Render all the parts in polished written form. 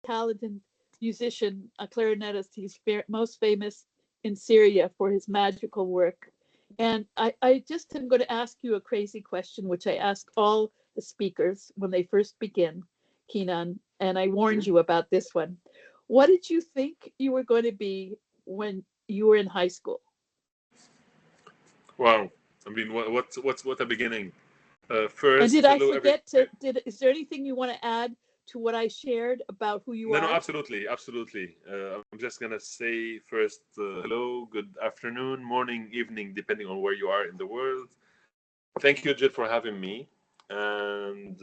talented musician, a clarinetist. He's most famous in Syria for his magical work. And I just am going to ask you a crazy question, which I ask all the speakers when they first begin, Kinan, and I warned you about this one. What did you think you were going to be when you were in high school? Wow. I mean, what a beginning. And First, did I hello, forget to, is there anything you want to add to what I shared about who you No, are? no, absolutely, absolutely. I'm just gonna say first, hello, good afternoon, morning, evening, depending on where you are in the world. Thank you, Jid, for having me. And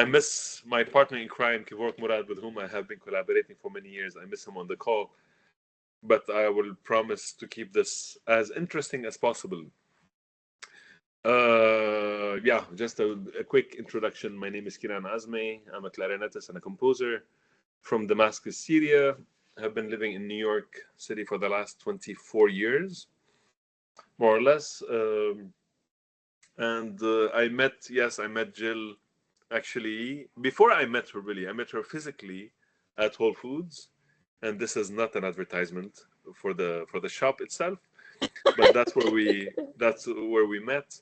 I miss my partner in crime, Kevork Mourad, with whom I have been collaborating for many years. I miss him on the call, but I will promise to keep this as interesting as possible. Yeah, just a quick introduction. My name is Kinan Azmeh. I'm a clarinetist and a composer from Damascus, Syria. I've been living in New York City for the last 24 years, more or less. And I met Jill actually before I met her. Really, I met her physically at Whole Foods, and this is not an advertisement for the shop itself, but that's where we met.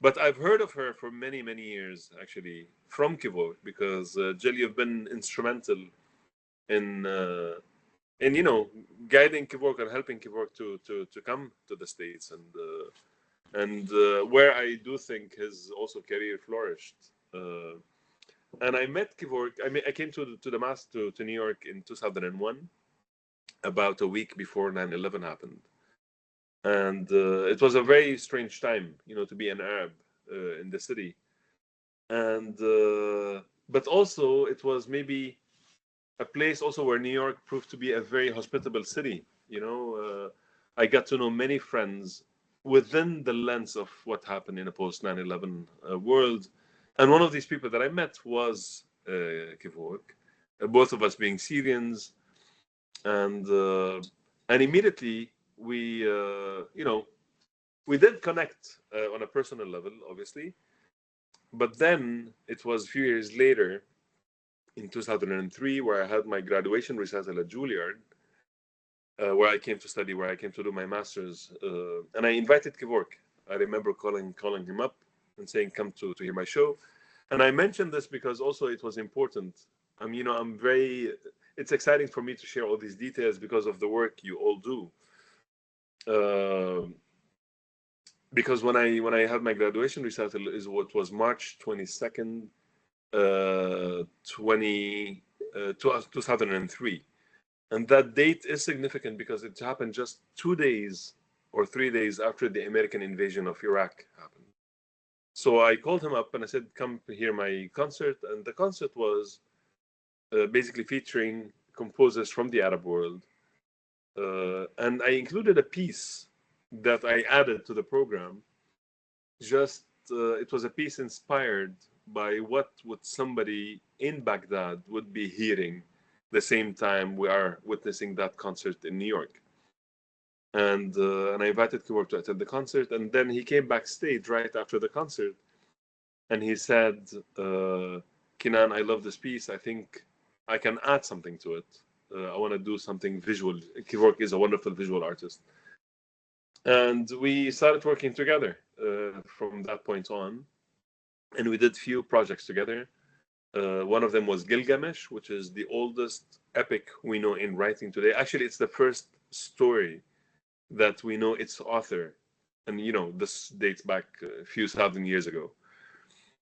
But I've heard of her for many years actually from Kevork, because Jill, you've been instrumental in guiding Kevork and helping Kevork to come to the States, and where I do think his also career flourished. And I met Kevork. I came to Damascus to New York in 2001, about a week before 9/11 happened, and it was a very strange time, to be an Arab in the city, and but also it was maybe a place also where New York proved to be a very hospitable city. I got to know many friends within the lens of what happened in a post 9/11 world. And one of these people that I met was Kevork, both of us being Syrians. And immediately we did connect on a personal level, obviously. But then it was a few years later, in 2003, where I had my graduation recital at Juilliard, where I came to study, where I came to do my master's, and I invited Kevork. I remember calling him up and saying, "Come to hear my show." And I mentioned this because also it was important. It's exciting for me to share all these details because of the work you all do. Because when I had my graduation recital is what was March 22nd, 2003. And that date is significant because it happened just 2 days or 3 days after the American invasion of Iraq happened. So I called him up and I said, "Come hear my concert." And the concert was basically featuring composers from the Arab world. And I included a piece that I added to the program. It was a piece inspired by what would somebody in Baghdad would be hearing the same time we are witnessing that concert in New York. And I invited Kevork to attend the concert, and then he came backstage right after the concert, and he said, "Kinan, I love this piece. I think I can add something to it. I want to do something visual." Kevork is a wonderful visual artist. And we started working together from that point on, and we did few projects together. One of them was Gilgamesh, which is the oldest epic we know in writing today. Actually, it's the first story that we know its author. And, this dates back a few thousand years ago.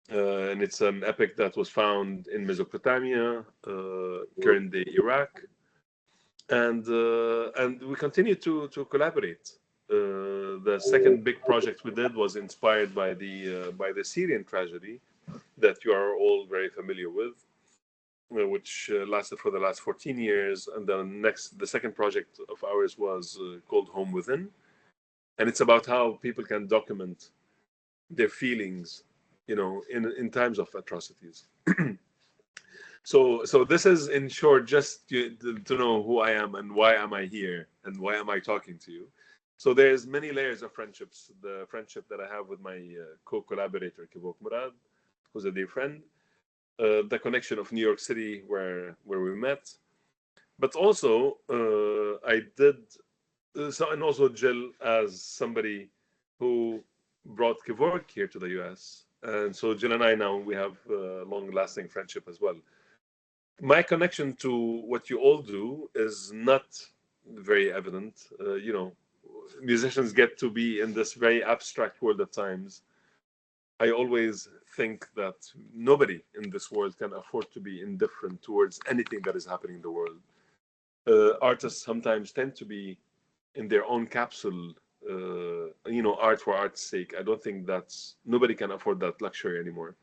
And it's an epic that was found in Mesopotamia, current-day Iraq. And we continue to collaborate. The second big project we did was inspired by the Syrian tragedy that you are all very familiar with, which lasted for the last 14 years. And then the second project of ours was called Home Within. And it's about how people can document their feelings, in times of atrocities. So this is, in short, just to know who I am and why am I here and why am I talking to you. So there's many layers of friendships. The friendship that I have with my co-collaborator, Kevork Mourad, who's a dear friend. the connection of New York City where we met, but also I did so, and also Jill as somebody who brought Kevork here to the U.S. And so Jill and I now we have a long-lasting friendship as well. My connection to what you all do is not very evident. Musicians get to be in this very abstract world at times. I always think that nobody in this world can afford to be indifferent towards anything that is happening in the world. Artists sometimes tend to be in their own capsule, art for art's sake. I don't think nobody can afford that luxury anymore.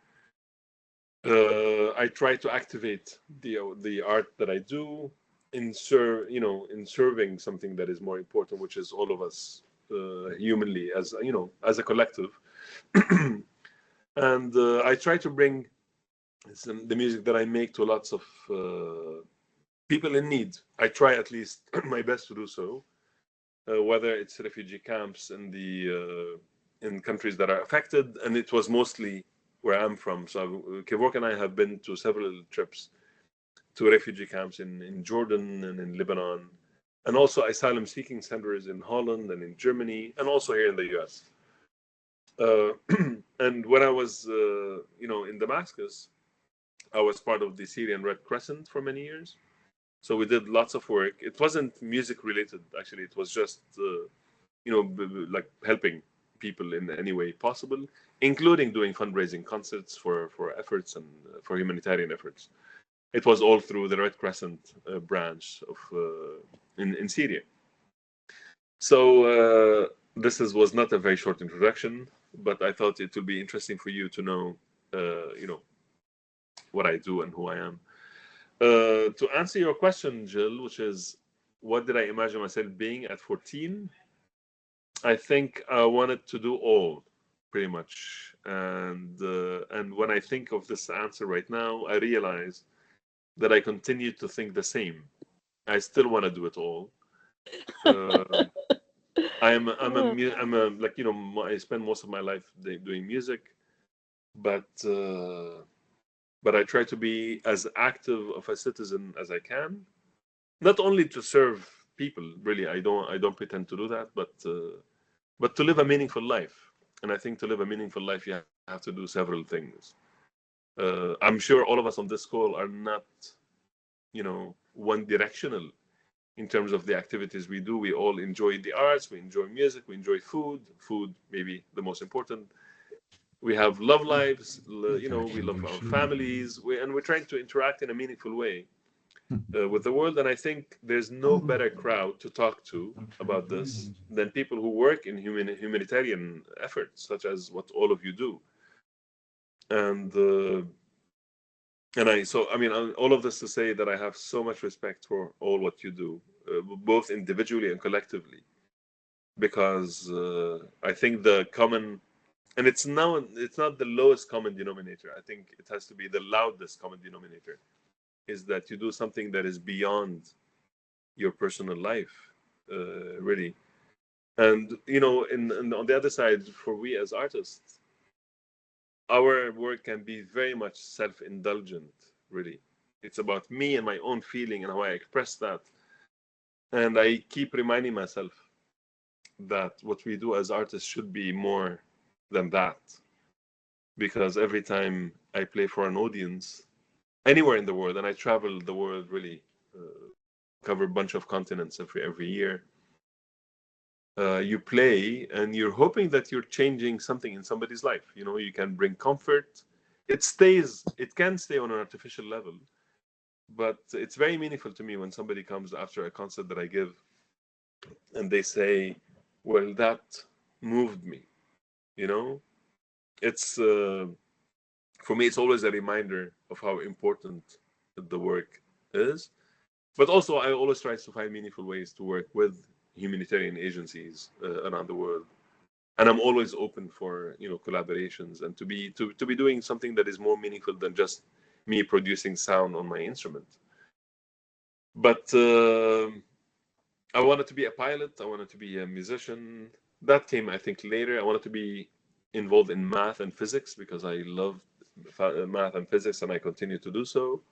I try to activate the art that I do in serving something that is more important, which is all of us humanly as a collective. And I try to bring the music that I make to lots of people in need. I try at least my best to do so, whether it's refugee camps in countries that are affected, and it was mostly where I'm from. So Kevork and I have been to several trips to refugee camps in Jordan and in Lebanon, and also asylum-seeking centers in Holland and in Germany, and also here in the U.S. And when I was, in Damascus, I was part of the Syrian Red Crescent for many years. So we did lots of work. It wasn't music related, actually. It was just, like helping people in any way possible, including doing fundraising concerts for efforts and for humanitarian efforts. It was all through the Red Crescent branch of in Syria. So was not a very short introduction, but I thought it would be interesting for you to know, what I do and who I am. To answer your question, Jill, which is, what did I imagine myself being at 14? I think I wanted to do all, pretty much. And when I think of this answer right now, I realize that I continue to think the same. I still want to do it all. I spend most of my life doing music, but I try to be as active of a citizen as I can, not only to serve people. Really, I don't pretend to do that, but to live a meaningful life. And I think to live a meaningful life, you have to do several things. I'm sure all of us on this call are not, one directional in terms of the activities we do. We all enjoy the arts, we enjoy music, we enjoy food maybe the most important. We have love lives, we love our families, and we're trying to interact in a meaningful way with the world. And I think there's no better crowd to talk to about this than people who work in humanitarian efforts, such as what all of you do. And all of this to say that I have so much respect for all what you do, both individually and collectively, because I think the common, and it's not the lowest common denominator. I think it has to be the loudest common denominator, is that you do something that is beyond your personal life, really. And on the other side, for we as artists, our work can be very much self-indulgent, really. It's about me and my own feeling and how I express that. And I keep reminding myself that what we do as artists should be more than that. Because every time I play for an audience, anywhere in the world, and I travel the world, really, cover a bunch of continents every year, you play and you're hoping that you're changing something in somebody's life. You can bring comfort. It can stay on an artificial level, but it's very meaningful to me when somebody comes after a concert that I give and they say, well, that moved me. It's for me, it's always a reminder of how important the work is. But also, I always try to find meaningful ways to work with humanitarian agencies around the world, and I'm always open for collaborations and to be doing something that is more meaningful than just me producing sound on my instrument. But I wanted to be a pilot. I wanted to be a musician. That came, I think, later. I wanted to be involved in math and physics because I loved math and physics, and I continue to do so.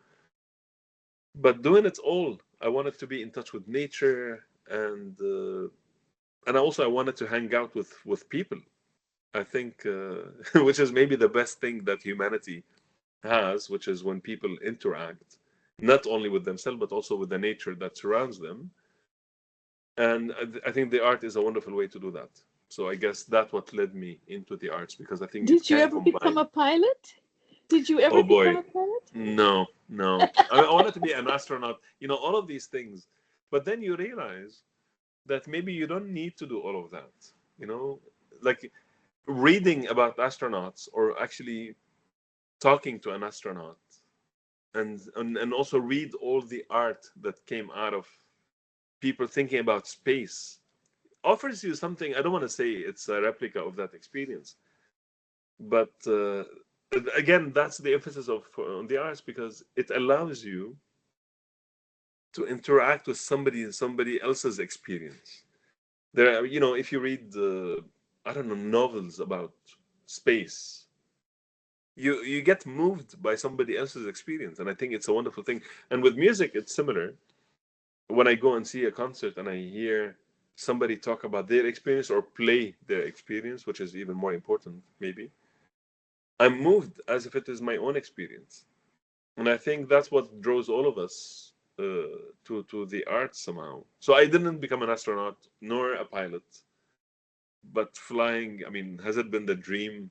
But doing it all, I wanted to be in touch with nature, and also I wanted to hang out with people. I think, which is maybe the best thing that humanity has, which is when people interact, not only with themselves but also with the nature that surrounds them. And I think the art is a wonderful way to do that. So I guess that's what led me into the arts, because I think it Did you can ever become combine. a pilot? Did you ever Oh become boy, a pilot? no, no. I wanted to be an astronaut, all of these things. But then you realize that maybe you don't need to do all of that. You know, like reading about astronauts, or actually talking to an astronaut, and also read all the art that came out of people thinking about space, offers you something. I don't want to say it's a replica of that experience, but again, that's the emphasis of on the arts, because it allows you to interact with somebody else's experience. There are, if you read I don't know, novels about space, you get moved by somebody else's experience, and I think it's a wonderful thing. And with music, it's similar. When I go and see a concert and I hear somebody talk about their experience or play their experience, which is even more important, maybe, I'm moved as if it is my own experience. And I think that's what draws all of us to the arts somehow. So I didn't become an astronaut nor a pilot, but flying, I mean, has it been the dream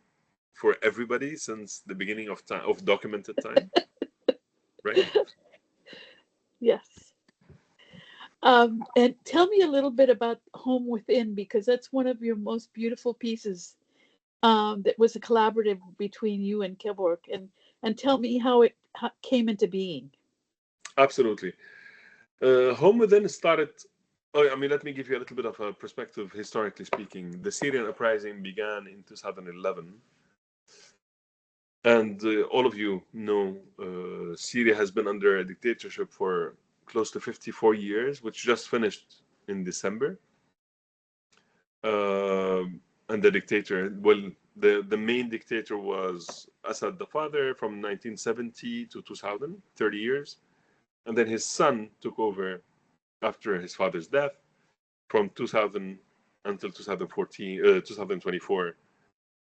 for everybody since the beginning of time, of documented time? Right? Yes. And tell me a little bit about Home Within, because that's one of your most beautiful pieces, that was a collaborative between you and Kevork. And tell me how it came into being. Absolutely. Home Within started. Oh, I mean, let me give you a little bit of a perspective, historically speaking. The Syrian uprising began in 2011. And all of you know, Syria has been under a dictatorship for close to 54 years, which just finished in December. And the dictator, well, the main dictator was Assad the father from 1970 to 2000, 30 years. And then his son took over after his father's death from 2000 until 2024,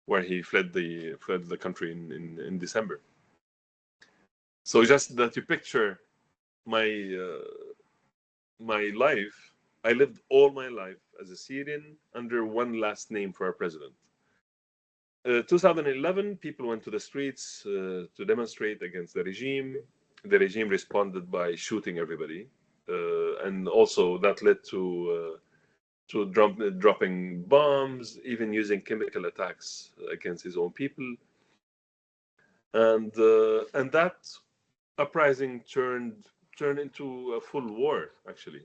where he fled the country in December. So just that you picture my my life. I lived all my life as a Syrian under one last name for our president. 2011, people went to the streets to demonstrate against the regime. The regime responded by shooting everybody, and also that led to dropping bombs, even using chemical attacks against his own people, and that uprising turned into a full war, actually.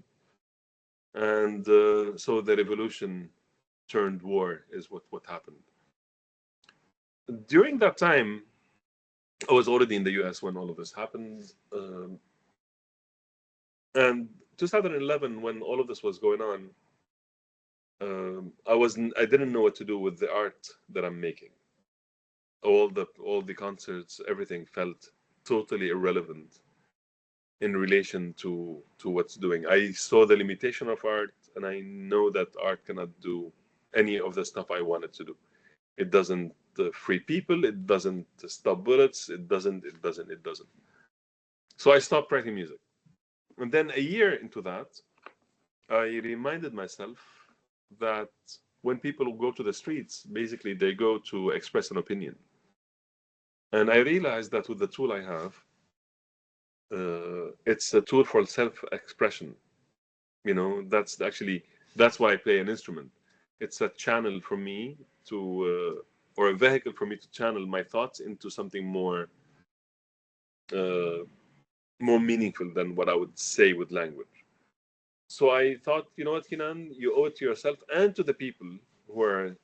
And so the revolution turned war is what happened. During that time, I was already in the US when all of this happened. And 2011, when all of this was going on, I didn't know what to do with the art that I'm making. All the concerts, everything felt totally irrelevant in relation to what's doing. I saw the limitation of art, and I know that art cannot do any of the stuff I wanted to do. It doesn't free people. It doesn't stop bullets. It doesn't. So I stopped writing music. And then a year into that, I reminded myself that when people go to the streets, basically they go to express an opinion. And I realized that with the tool I have, it's a tool for self-expression. That's why I play an instrument. It's a channel for me or a vehicle for me to channel my thoughts into something more meaningful than what I would say with language. So I thought, you know what, Kinan, you owe it to yourself and to the people who are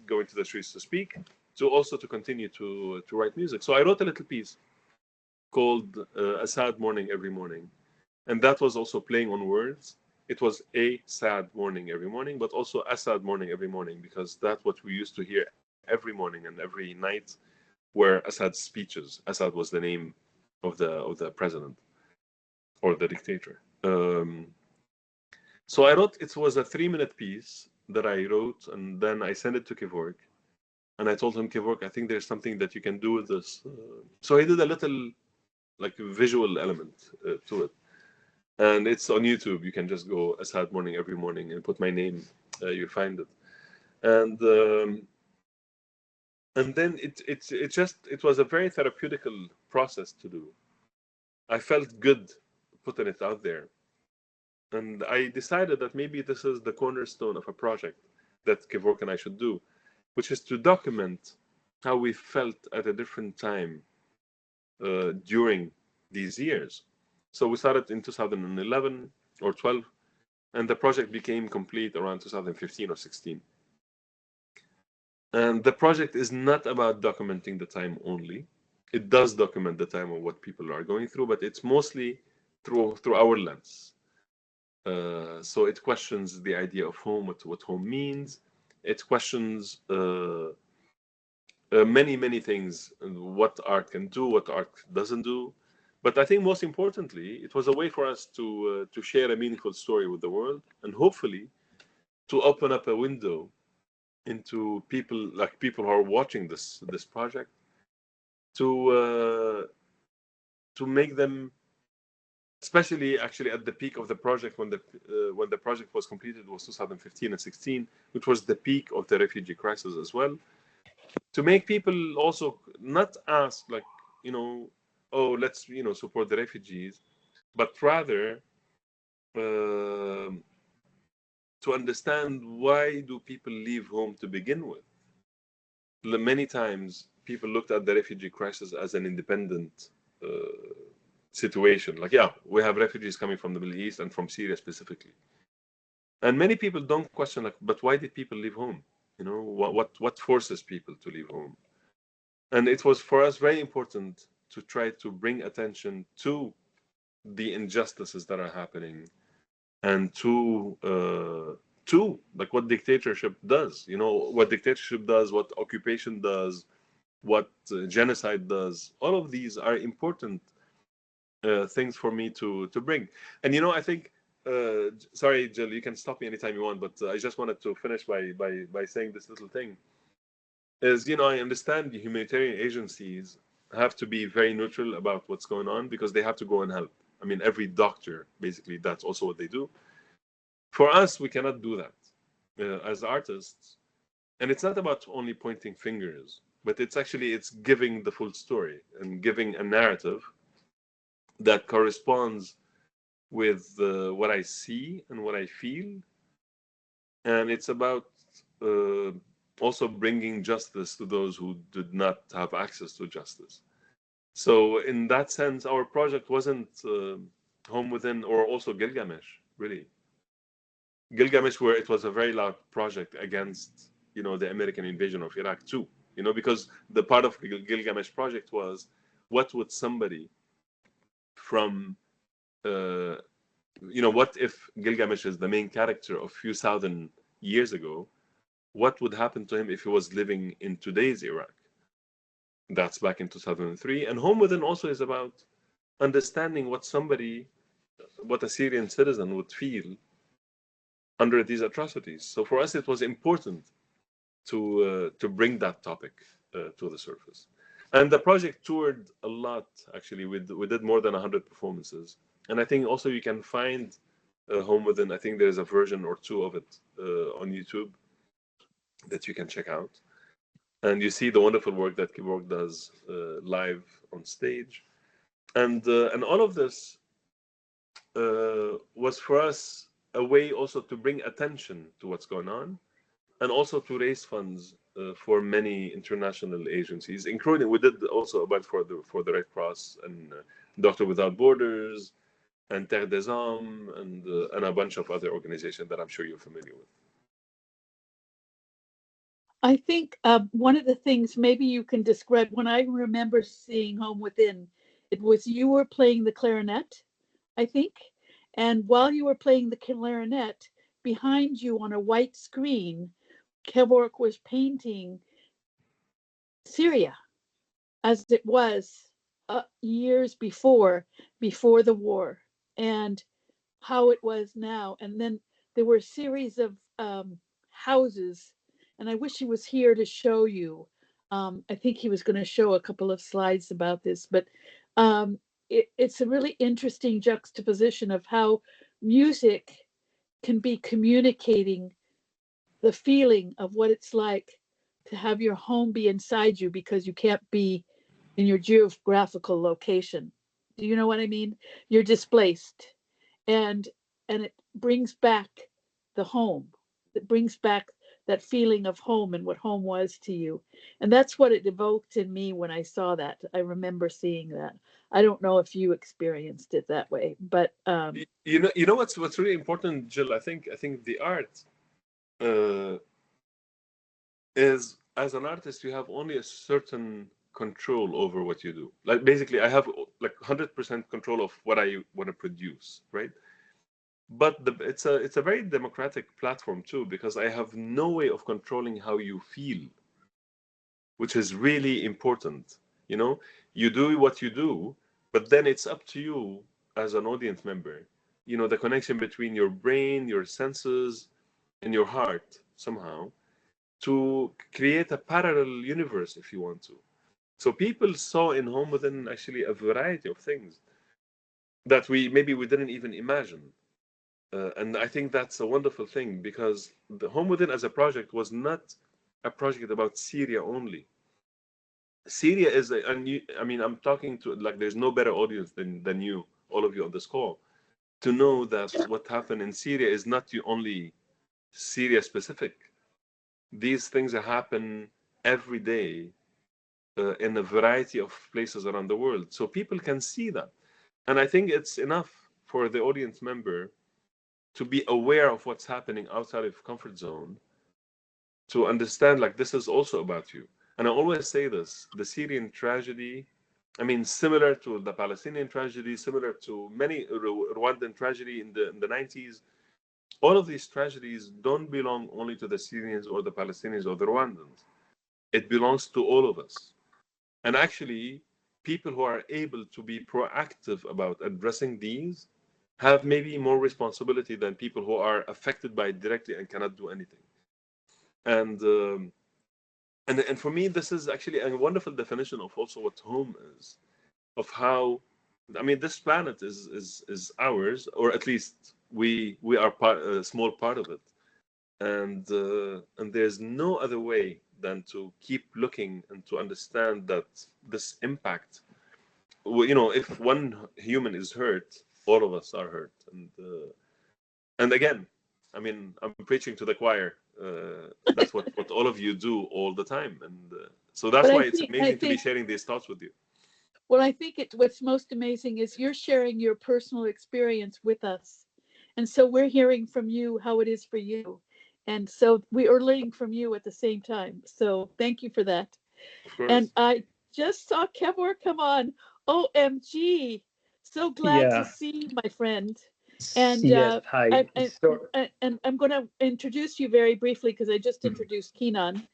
going to the streets to speak, to also to continue to write music. So I wrote a little piece called A Sad Morning Every Morning. And that was also playing on words. It was a sad morning every morning, but also a sad morning every morning, because that's what we used to hear every morning and every night were Assad's speeches. Assad was the name of the president or the dictator. So I wrote, it was a 3-minute piece that I wrote, and then I sent it to Kevork. And I told him, Kevork, I think there's something that you can do with this. So he did a little like visual element to it. And it's on YouTube. You can just go Assad Morning every morning and put my name. You'll find it. And then it was a very therapeutical process to do. I felt good putting it out there. And I decided that maybe this is the cornerstone of a project that Kevork and I should do, which is to document how we felt at a different time during these years. So we started in 2011 or 12, and the project became complete around 2015 or 16. And the project is not about documenting the time only. It does document the time of what people are going through, but it's mostly through our lens. So it questions the idea of home, what home means. It questions many things, what art can do, what art doesn't do. But I think most importantly, it was a way for us to share a meaningful story with the world, and hopefully to open up a window into people who are watching this project, to make them, especially actually at the peak of the project, when the project was completed, was 2015 and 16, which was the peak of the refugee crisis as well, to make people also not ask like, oh, let's support the refugees, but rather to understand, why do people leave home to begin with? Many times people looked at the refugee crisis as an independent situation. Like, yeah, we have refugees coming from the Middle East and from Syria specifically. And many people don't question, like, but why did people leave home? What forces people to leave home? And it was for us very important to try to bring attention to the injustices that are happening, and to like what dictatorship does, what dictatorship does, what occupation does, what genocide does. All of these are important things for me to bring. And I think, sorry, Jill, you can stop me anytime you want, but I just wanted to finish by saying this little thing. Is, I understand the humanitarian agencies have to be very neutral about what's going on, because they have to go and help. I mean, every doctor, basically, that's also what they do. For us, we cannot do that as artists. And it's not about only pointing fingers, but it's giving the full story and giving a narrative that corresponds with what I see and what I feel. And it's about also bringing justice to those who did not have access to justice. So in that sense, our project wasn't Home Within, or also Gilgamesh, really. Gilgamesh, where it was a very loud project against, the American invasion of Iraq too, because the part of the Gilgamesh project was, what would somebody from, what if Gilgamesh is the main character of a few thousand years ago? What would happen to him if he was living in today's Iraq? That's back in 2003. And Home Within also is about understanding what a Syrian citizen would feel under these atrocities. So for us, it was important to bring that topic to the surface. And the project toured a lot, actually. We did more than 100 performances. And I think also you can find Home Within. I think there's a version or two of it on YouTube that you can check out. And you see the wonderful work that Kevork does live on stage. And all of this was for us a way also to bring attention to what's going on, and also to raise funds for many international agencies, including, we did also a bunch for the Red Cross and Doctor Without Borders and Terre des Hommes and a bunch of other organizations that I'm sure you're familiar with. I think one of the things maybe you can describe, when I remember seeing Home Within, it was you were playing the clarinet, I think. And while you were playing the clarinet, behind you on a white screen, Kevork was painting Syria. as it was years before the war, and how it was now. And then there were a series of houses, and I wish he was here to show you. I think he was going to show a couple of slides about this, but it's a really interesting juxtaposition of how music can be communicating the feeling of what it's like to have your home be inside you because you can't be in your geographical location. Do you know what I mean? You're displaced, and it brings back the home. It brings back that feeling of home and what home was to you. And that's what it evoked in me when I saw that. I remember seeing that. I don't know if you experienced it that way, but you know what's really important, Jill. I think the art is, as an artist, you have only a certain control over what you do. Like basically, I have like 100% control of what I want to produce, right? But it's a very democratic platform too, because I have no way of controlling how you feel, which is really important. You know, you do what you do, but then it's up to you as an audience member. You know, the connection between your brain, your senses, and your heart somehow to create a parallel universe if you want to. So people saw in Home Within actually a variety of things that we didn't even imagine. And I think that's a wonderful thing, because the Home Within as a project was not a project about Syria only. Syria is I mean, I'm talking to, like, there's no better audience than you, all of you on this call, to know that what happened in Syria is not only Syria specific. These things happen every day in a variety of places around the world. So people can see that. And I think it's enough for the audience member to be aware of what's happening outside of comfort zone, to understand, like, this is also about you. And I always say this, the Syrian tragedy, I mean, similar to the Palestinian tragedy, similar to many Rwandan tragedy in the 90s, all of these tragedies don't belong only to the Syrians or the Palestinians or the Rwandans. It belongs to all of us. And actually, people who are able to be proactive about addressing these have maybe more responsibility than people who are affected by it directly and cannot do anything. And and for me, this is actually a wonderful definition of also what home is, of how, I mean, this planet is ours, or at least we are a small part of it, and there's no other way than to keep looking and to understand that this impact, well, you know, if one human is hurt, all of us are hurt. And again, I mean, I'm preaching to the choir. That's what all of you do all the time, and so that's but why it's amazing to be sharing these thoughts with you. well, I think what's most amazing is you're sharing your personal experience with us. And so we're hearing from you how it is for you. And so we are learning from you at the same time. So thank you for that. Of And course. I just saw Kevork come on. OMG. So glad to Yeah. see my friend. And Yes. Hi. So, and I'm going to introduce you very briefly because I just introduced Kinan.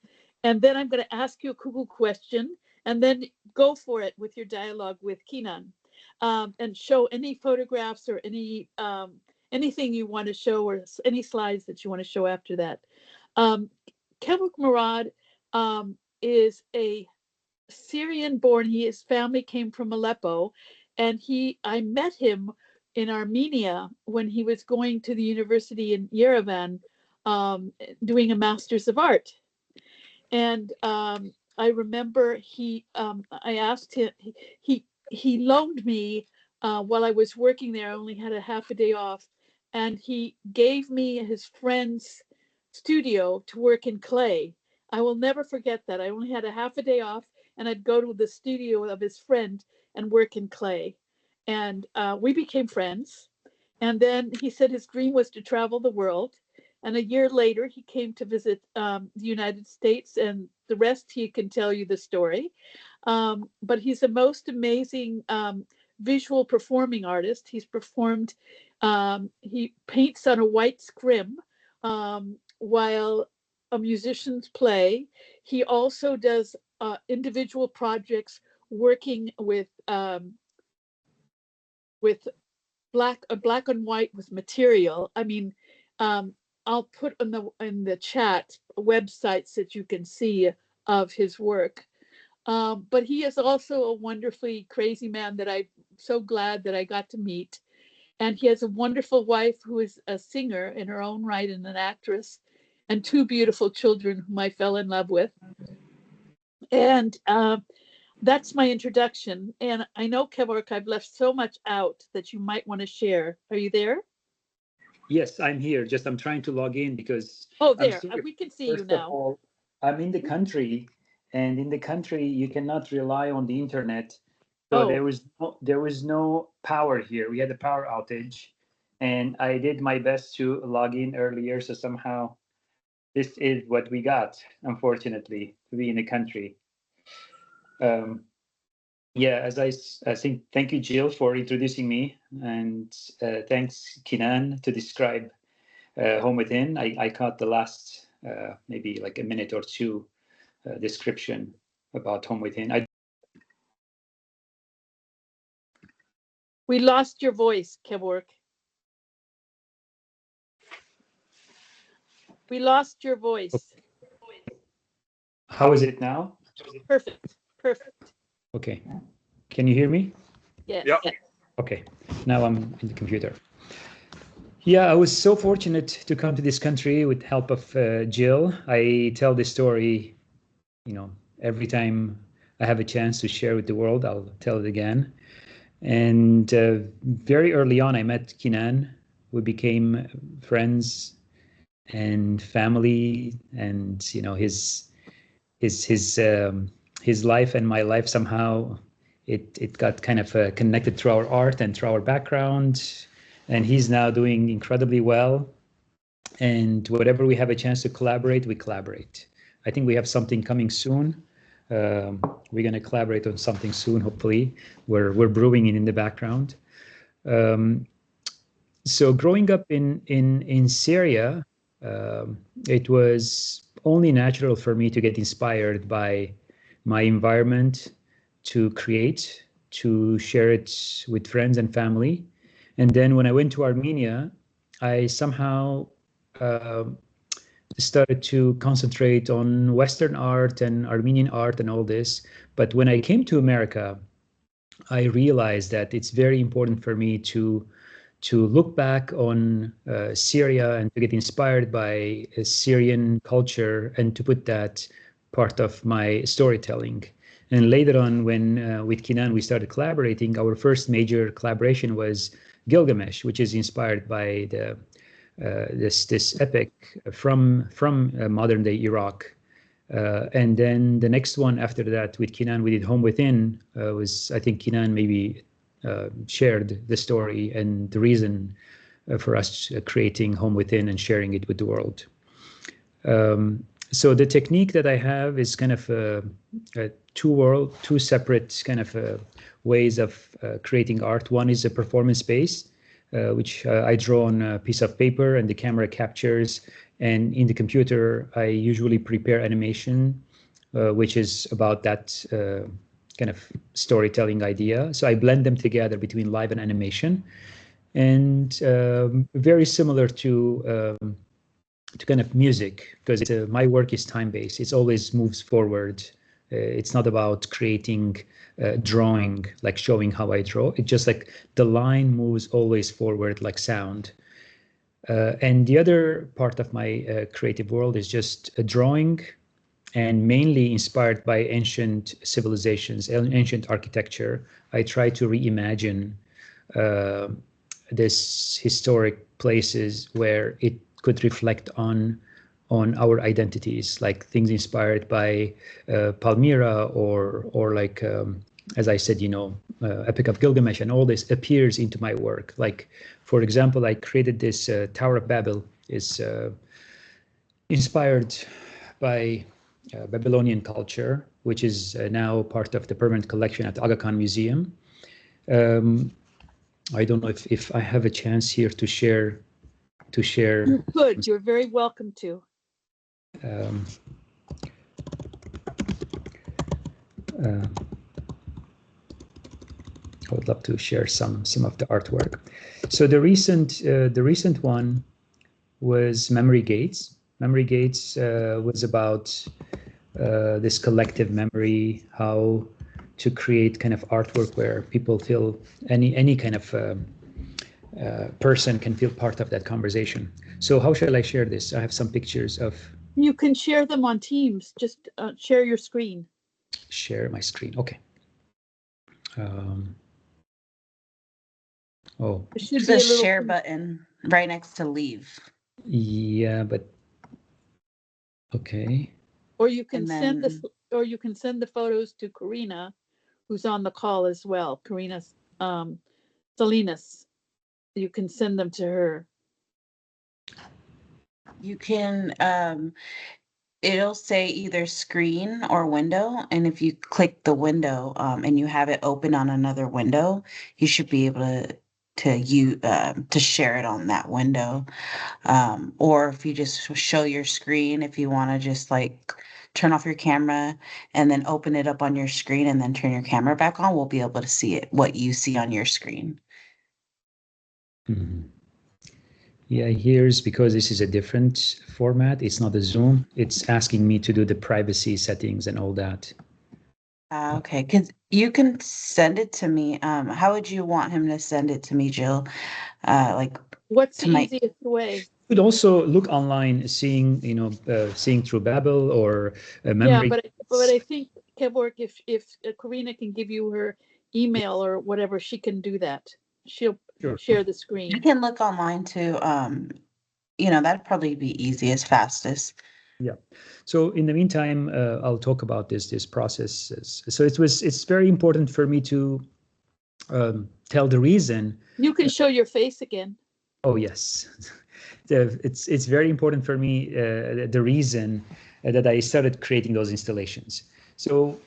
And then I'm going to ask you a Google question, and then go for it with your dialogue with Kinan, and show any photographs or any anything you want to show, or any slides that you want to show after that. Kevork Mourad is a Syrian born. His family came from Aleppo, and I met him in Armenia when he was going to the university in Yerevan, doing a master's of art. And I remember I asked him, he loaned me while I was working there. I only had a half a day off, and he gave me his friend's studio to work in clay. I will never forget that. I only had a half a day off, and I'd go to the studio of his friend and work in clay. And we became friends. And then he said his dream was to travel the world. And a year later, he came to visit the United States, and the rest he can tell you the story. But he's a most amazing visual performing artist. He's performed, he paints on a white scrim while musicians play. He also does individual projects working with black and white with material. I mean, I'll put in the chat websites that you can see of his work. But he is also a wonderfully crazy man that I'm so glad that I got to meet. And he has a wonderful wife who is a singer in her own right and an actress, and two beautiful children whom I fell in love with. And that's my introduction. And I know, Kevork, I've left so much out that you might want to share. Are you there? Yes, I'm here. Just I'm trying to log in because There. We can see you now. First of all, I'm in the country, and in the country you cannot rely on the internet. So there was no power here. We had a power outage, and I did my best to log in earlier. So somehow this is what we got, unfortunately, to be in the country. Yeah, as I think, thank you, Jill, for introducing me, and thanks, Kinan, to describe Home Within. I caught the last maybe like a minute or two description about Home Within. We lost your voice, Kevork. We lost your voice. How is it now? Perfect. Perfect. Okay. Can you hear me? Yes. Yeah. Okay. Now I'm in the computer. Yeah, I was so fortunate to come to this country with help of Jill. I tell this story, every time I have a chance to share with the world, I'll tell it again. And very early on, I met Kinan. We became friends and family, and his life and my life somehow it got kind of connected through our art and through our background. And he's now doing incredibly well. And whatever we have a chance to collaborate, we collaborate. I think we have something coming soon. We're going to collaborate on something soon, hopefully. We're brewing it in the background. So growing up in Syria, it was only natural for me to get inspired by my environment, to create, to share it with friends and family. And then when I went to Armenia, I somehow started to concentrate on Western art and Armenian art and all this. But when I came to America, I realized that it's very important for me to look back on Syria and to get inspired by Syrian culture and to put that part of my storytelling. And later on, when with Kinan we started collaborating, our first major collaboration was Gilgamesh, which is inspired by this epic from modern day Iraq. And then the next one after that with Kinan, we did Home Within. Was, I think, Kinan maybe shared the story and the reason for us creating Home Within and sharing it with the world. So the technique that I have is kind of two separate kind of ways of creating art. One is a performance space, which I draw on a piece of paper and the camera captures. And in the computer, I usually prepare animation, which is about that kind of storytelling idea. So I blend them together between live and animation. And very similar to kind of music, because my work is time-based. It always moves forward. It's not about creating drawing, like showing how I draw. It's just like the line moves always forward like sound. And the other part of my creative world is just a drawing, and mainly inspired by ancient civilizations, ancient architecture. I try to reimagine this historic places where it could reflect on our identities, like things inspired by Palmyra or like, as I said, Epic of Gilgamesh, and all this appears into my work. Like, for example, I created this Tower of Babel is inspired by Babylonian culture, which is now part of the permanent collection at the Aga Khan Museum. I don't know if I have a chance here to share. You could. You're very welcome to. I would love to share some of the artwork. So the recent one was Memory Gates. Memory Gates was about this collective memory, how to create kind of artwork where people feel any kind of person can feel part of that conversation. So how shall I share this? I have some pictures of. You can share them on Teams. Just share your screen. Share my screen. Okay. Oh. There's a share button right next to leave. Yeah, but okay. Or you can send the photos to Karina, who's on the call as well. Karina Salinas. You can send them to her. You can it'll say either screen or window, and if you click the window and you have it open on another window, you should be able to share it on that window. Or if you just show your screen, if you want to just like turn off your camera and then open it up on your screen and then turn your camera back on, we'll be able to see it, what you see on your screen. Mm-hmm. Yeah, here's because this is a different format. It's not a Zoom. It's asking me to do the privacy settings and all that. Okay, because you can send it to me. How would you want him to send it to me, Jill? Like, what's the easiest way? You could also look online, seeing through Babel or Memory. Yeah, but I think Kevork, if Karina can give you her email or whatever, she can do that. She'll share the screen. You can look online too. That'd probably be easiest, fastest. Yeah. So in the meantime, I'll talk about this process. So it's very important for me to tell the reason. You can show your face again. Oh yes, it's very important for me the reason that I started creating those installations. So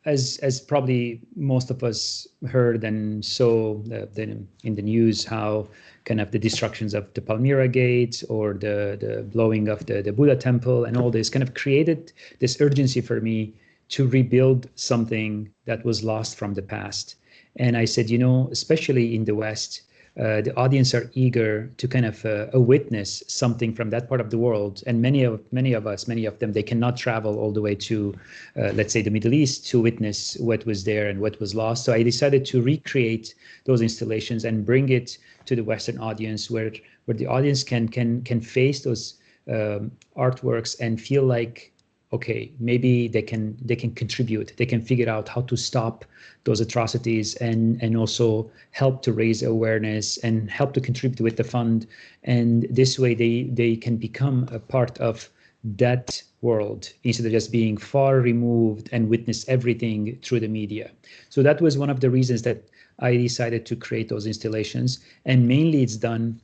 as probably most of us heard and saw in the news, how kind of the destructions of the Palmyra Gate or the blowing of the Buddha temple and all this kind of created this urgency for me to rebuild something that was lost from the past. And I said, especially in the West, the audience are eager to kind of witness something from that part of the world. And many of them, they cannot travel all the way to, let's say, the Middle East to witness what was there and what was lost. So I decided to recreate those installations and bring it to the Western audience, where the audience can face those artworks and feel like, okay, maybe they can contribute. They can figure out how to stop those atrocities and also help to raise awareness and help to contribute with the fund. And this way they can become a part of that world instead of just being far removed and witness everything through the media. So that was one of the reasons that I decided to create those installations. And mainly it's done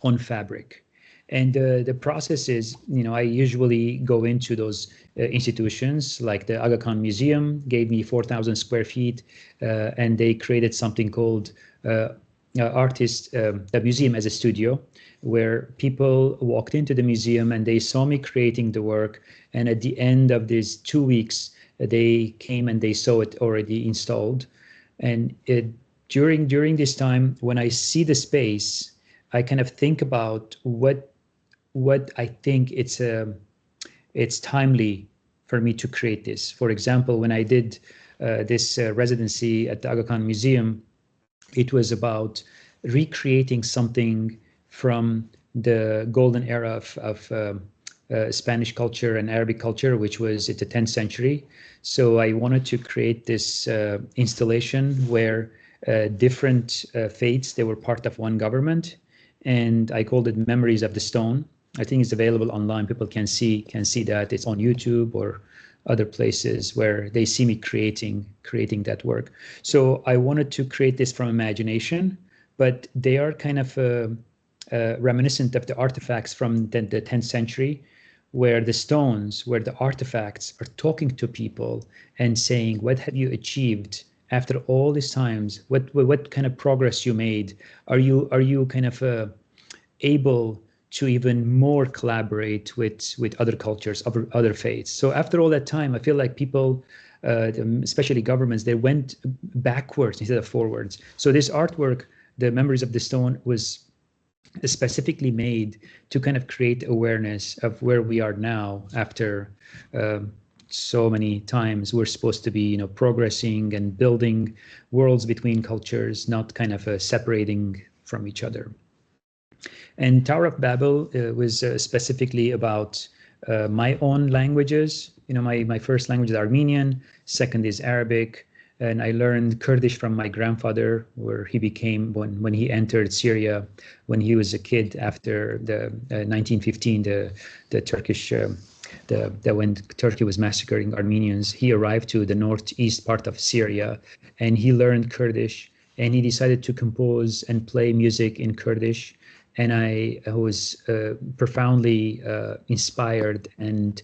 on fabric. And the process is, I usually go into those institutions, like the Aga Khan Museum gave me 4,000 square feet, and they created something called the museum as a studio, where people walked into the museum and they saw me creating the work. And at the end of these 2 weeks, they came and they saw it already installed. And during this time, when I see the space, I kind of think about what I think it's timely for me to create this. For example, when I did this residency at the Aga Khan Museum, it was about recreating something from the golden era of Spanish culture and Arabic culture, which was at the 10th century. So I wanted to create this installation where different faiths, they were part of one government, and I called it Memories of the Stone. I think it's available online. People can see that. It's on YouTube or other places where they see me creating that work. So I wanted to create this from imagination, but they are kind of reminiscent of the artifacts from the 10th century, where the stones, where the artifacts are talking to people and saying, what have you achieved after all these times? What kind of progress you made? Are you kind of able to even more collaborate with other cultures, other faiths? So after all that time, I feel like people especially governments, they went backwards instead of forwards. So this artwork, the Memories of the Stone, was specifically made to kind of create awareness of where we are now after so many times we're supposed to be, you know, progressing and building worlds between cultures, not kind of separating from each other. And Tower of Babel was specifically about my own languages. You know, my first language is Armenian, second is Arabic, and I learned Kurdish from my grandfather, where he became, when he entered Syria, when he was a kid after the 1915, the Turkish, when Turkey was massacring Armenians, he arrived to the northeast part of Syria, and he learned Kurdish, and he decided to compose and play music in Kurdish. And I was profoundly inspired, and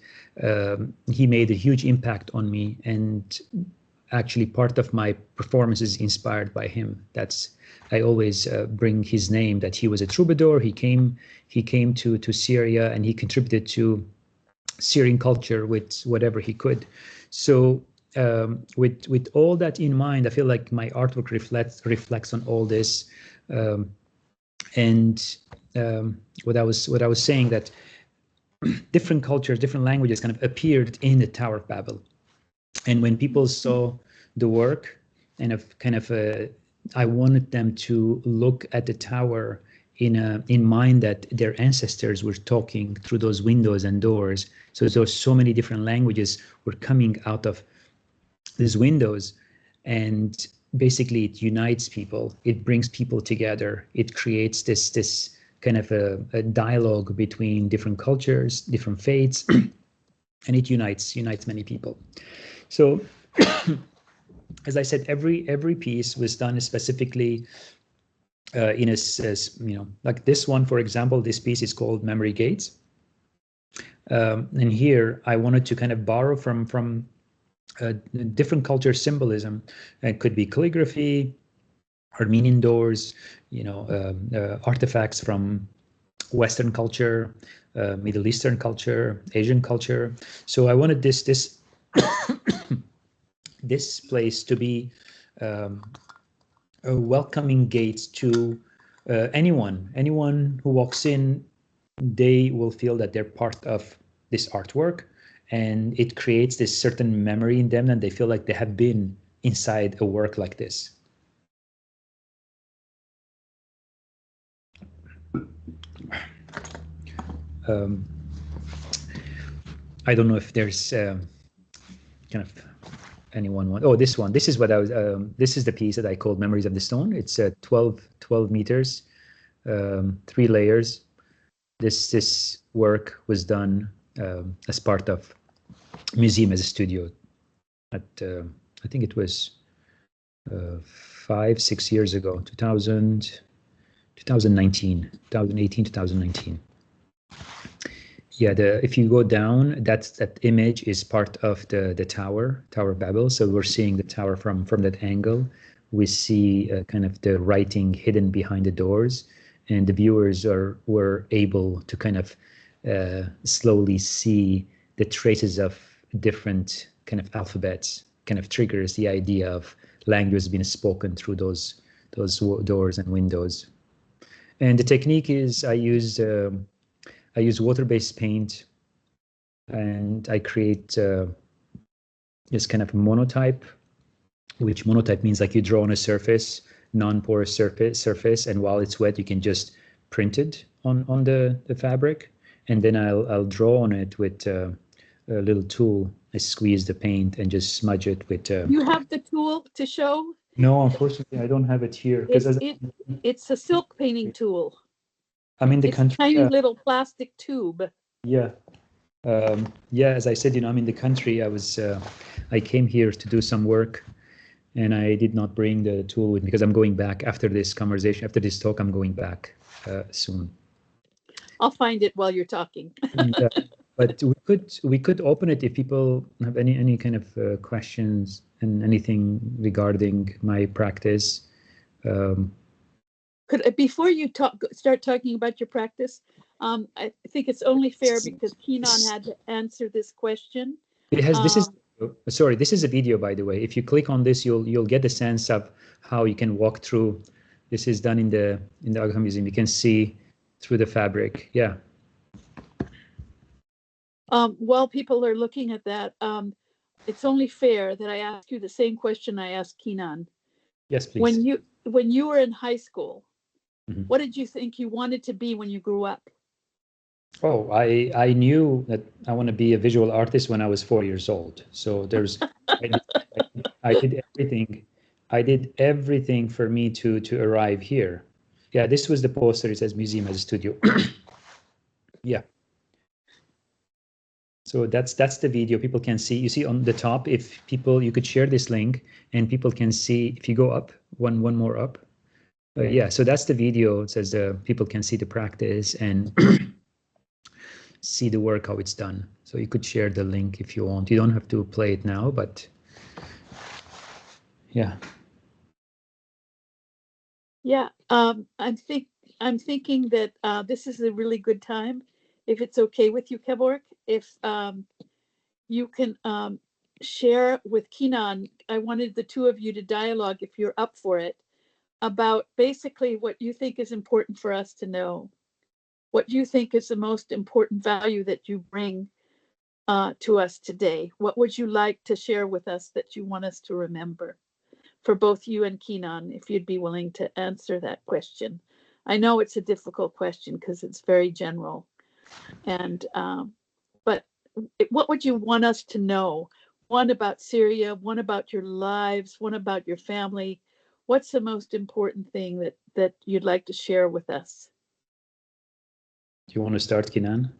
he made a huge impact on me. And actually, part of my performance is inspired by him. I always bring his name, that he was a troubadour. He came to Syria, and he contributed to Syrian culture with whatever he could. So with all that in mind, I feel like my artwork reflects on all this. And what I was saying, that different cultures, different languages kind of appeared in the Tower of Babel. And when people saw the work, and I wanted them to look at the tower in mind that their ancestors were talking through those windows and doors. So there were so many different languages were coming out of these windows, and basically it unites people. It brings people together. It creates this kind of a dialogue between different cultures, different faiths, and it unites many people. So, as I said, every piece was done specifically in a, you know, like this one, for example, this piece is called Memory Gates. And here I wanted to kind of borrow from different culture symbolism. It could be calligraphy, Armenian doors, you know, artifacts from Western culture, Middle Eastern culture, Asian culture. So I wanted this this place to be a welcoming gate to anyone who walks in. They will feel that they're part of this artwork, and it creates this certain memory in them, and they feel like they have been inside a work like this. I don't know if there's kind of anyone want. Oh, this one. This is what I was. This is the piece that I called Memories of the Stone. It's 12 meters, 3 layers. This work was done as part of Museum as a Studio at I think it was 5-6 years ago, 2018, 2019. Yeah, if you go down, that image is part of the Tower of Babel. So we're seeing the tower from that angle. We see kind of the writing hidden behind the doors, and the viewers were able to kind of slowly see the traces of different kind of alphabets. Kind of triggers the idea of language being spoken through those doors and windows. And the technique is I use water-based paint, and I create this kind of monotype, which monotype means like you draw on a surface, non-porous surface, and while it's wet, you can just print it on the fabric, and then I'll draw on it with a little tool. I squeeze the paint and just smudge it with. You have the tool to show? No, unfortunately, I don't have it here. It's a silk painting tool. I'm in the country. It's a tiny little plastic tube. Yeah. Yeah, as I said, you know, I'm in the country. I came here to do some work, and I did not bring the tool with me because I'm going back after this conversation, after this talk. I'm going back soon. I'll find it while you're talking. But we could open it if people have any kind of questions and anything regarding my practice. Before you start talking about your practice, I think it's only fair because Kinan had to answer this question. This Sorry, this is a video, by the way. If you click on this, you'll get a sense of how you can walk through. This is done in the Aga Museum. You can see through the fabric. Yeah. While people are looking at that, it's only fair that I ask you the same question I asked Kinan. Yes, please. When you were in high school, Mm-hmm. what did you think you wanted to be when you grew up? Oh, I knew that I want to be a visual artist when I was 4 years old. So there's, I did everything. I did everything for me to arrive here. Yeah, this was the poster. It says museum as a studio. Yeah. So that's the video. People can see. You see on the top. If people, you could share this link, and people can see. If you go up one more up. Yeah. So that's the video. It says people can see the practice and see the work, how it's done. So you could share the link if you want. You don't have to play it now, but yeah. Yeah, I'm thinking that this is a really good time, if it's okay with you, Kevork, if you can share with Kinan. I wanted the two of you to dialogue, if you're up for it, about basically what you think is important for us to know. What you think is the most important value that you bring to us today? What would you like to share with us that you want us to remember? For both you and Kinan, if you'd be willing to answer that question. I know it's a difficult question because it's very general. And but what would you want us to know? One about Syria, one about your lives, one about your family. What's the most important thing that you'd like to share with us? Do you want to start, Kinan?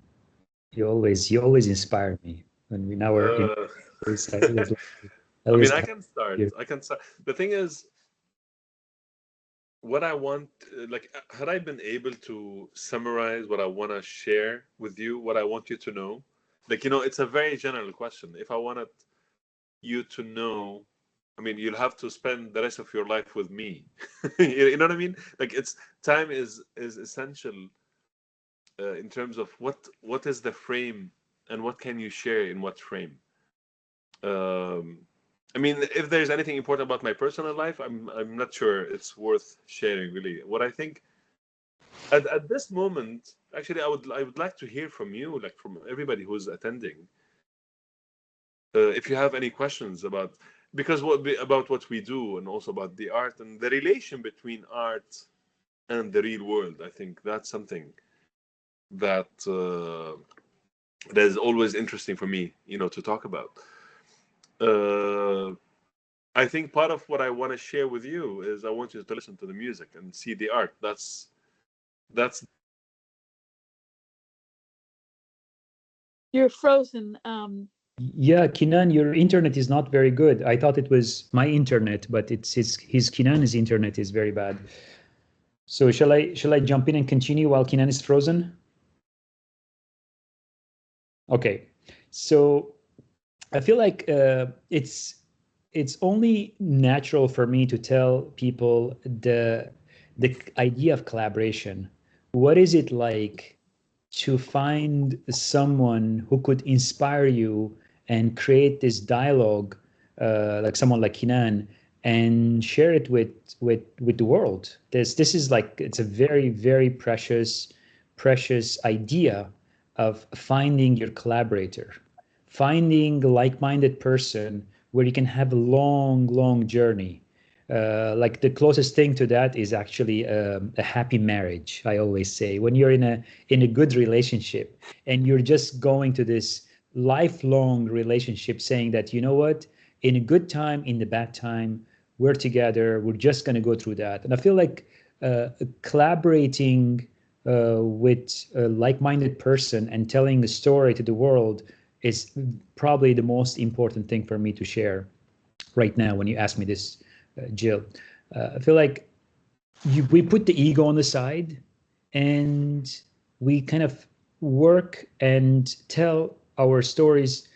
You always inspire me when we now are in this. I mean, I can start. The thing is, what I want, like, had I been able to summarize what I want to share with you, what I want you to know, like, it's a very general question. If I wanted you to know, I mean, you'll have to spend the rest of your life with me. You know what I mean? Like, time is essential in terms of what is the frame and what can you share in what frame. I mean, if there's anything important about my personal life, I'm not sure it's worth sharing, really. What I think at this moment, actually, I would like to hear from you, like from everybody who's attending, if you have any questions about what we do, and also about the art and the relation between art and the real world. I think that's something that is always interesting for me, to talk about. I think part of what I want to share with you is I want you to listen to the music and see the art. That's You're frozen. Yeah, Kinan, your internet is not very good. I thought it was my internet, but it's his Kinan's internet is very bad. So shall I jump in and continue while Kinan is frozen? Okay. So I feel like it's only natural for me to tell people the idea of collaboration. What is it like to find someone who could inspire you and create this dialogue, like someone like Kinan, and share it with the world? This is like, it's a very, very precious idea of finding your collaborator, finding a like-minded person where you can have a long journey. Like the closest thing to that is actually a happy marriage. I always say, when you're in a good relationship and you're just going to this lifelong relationship, saying that, you know what, in a good time, in the bad time, we're together. We're just going to go through that. And I feel like collaborating with a like-minded person and telling a story to the world is probably the most important thing for me to share right now when you ask me this, Jill. I feel like we put the ego on the side and we kind of work and tell our stories,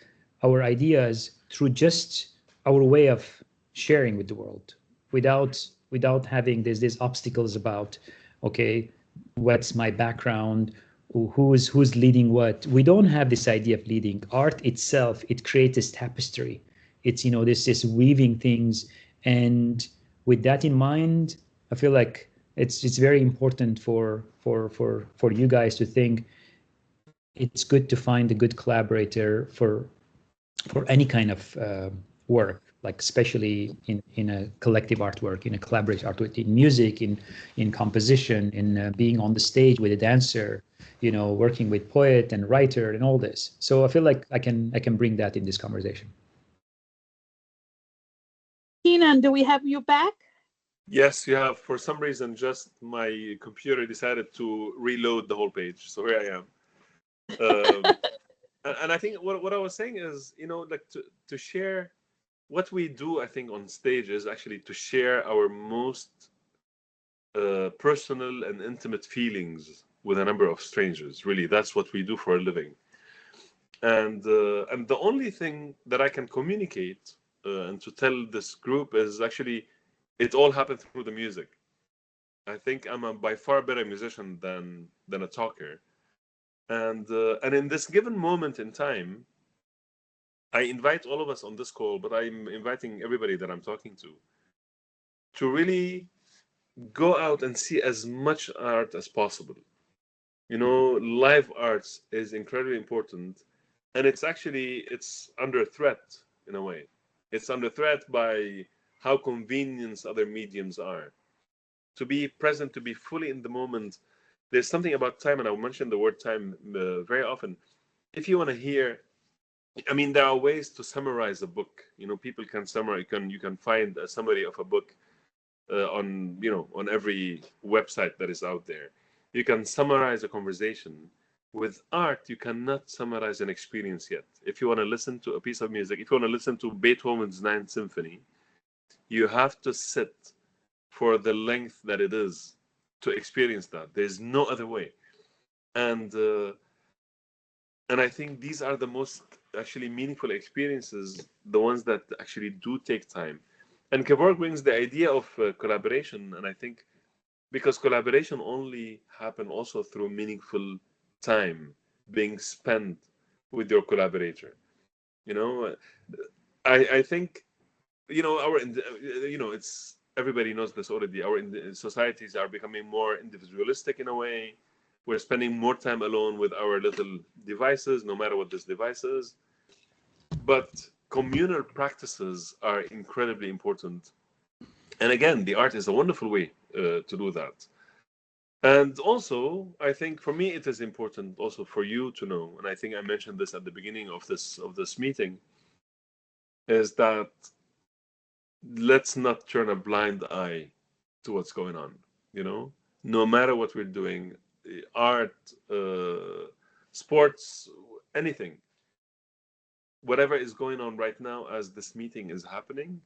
our ideas through just our way of sharing with the world, without having these obstacles about, okay, what's my background, who's leading what. We don't have this idea of leading. Art itself, it creates this tapestry. It's, you know, this weaving things. And with that in mind, I feel like it's very important for you guys to think it's good to find a good collaborator for any kind of work, like especially in a collective artwork, in a collaborative artwork, in music, in composition, in being on the stage with a dancer, you know, working with poet and writer and all this. So I feel like I can bring that in this conversation. Kinan, do we have you back? Yes, you have. For some reason, just my computer decided to reload the whole page. So here I am. And I think what I was saying is, you know, like to share what we do, I think, on stage is actually to share our most personal and intimate feelings with a number of strangers. Really, that's what we do for a living. And the only thing that I can communicate and to tell this group is actually, it all happened through the music. I think I'm a by far better musician than a talker. And in this given moment in time, I invite all of us on this call, but I'm inviting everybody that I'm talking to really go out and see as much art as possible. You know, live arts is incredibly important, and it's under threat in a way. It's under threat by how convenient other mediums are. To be present, to be fully in the moment. There's something about time, and I'll mention the word time very often. If you want to hear, I mean, there are ways to summarize a book. You know, people can summarize. You can find a summary of a book on every website that is out there. You can summarize a conversation. With art, you cannot summarize an experience yet. If you want to listen to a piece of music, if you want to listen to Beethoven's Ninth Symphony, you have to sit for the length that it is to experience that. There's no other way. And I think these are the most actually meaningful experiences, the ones that actually do take time. And Kevork brings the idea of collaboration, and I think because collaboration only happen also through meaningful time being spent with your collaborator. You know, I think, you know, it's, everybody knows this already. Our societies are becoming more individualistic in a way. We're spending more time alone with our little devices, no matter what this device is. But communal practices are incredibly important. And again, the art is a wonderful way to do that. And also, I think for me, it is important also for you to know, and I think I mentioned this at the beginning of this meeting, is that let's not turn a blind eye to what's going on. You know, no matter what we're doing, art, sports, anything, whatever is going on right now as this meeting is happening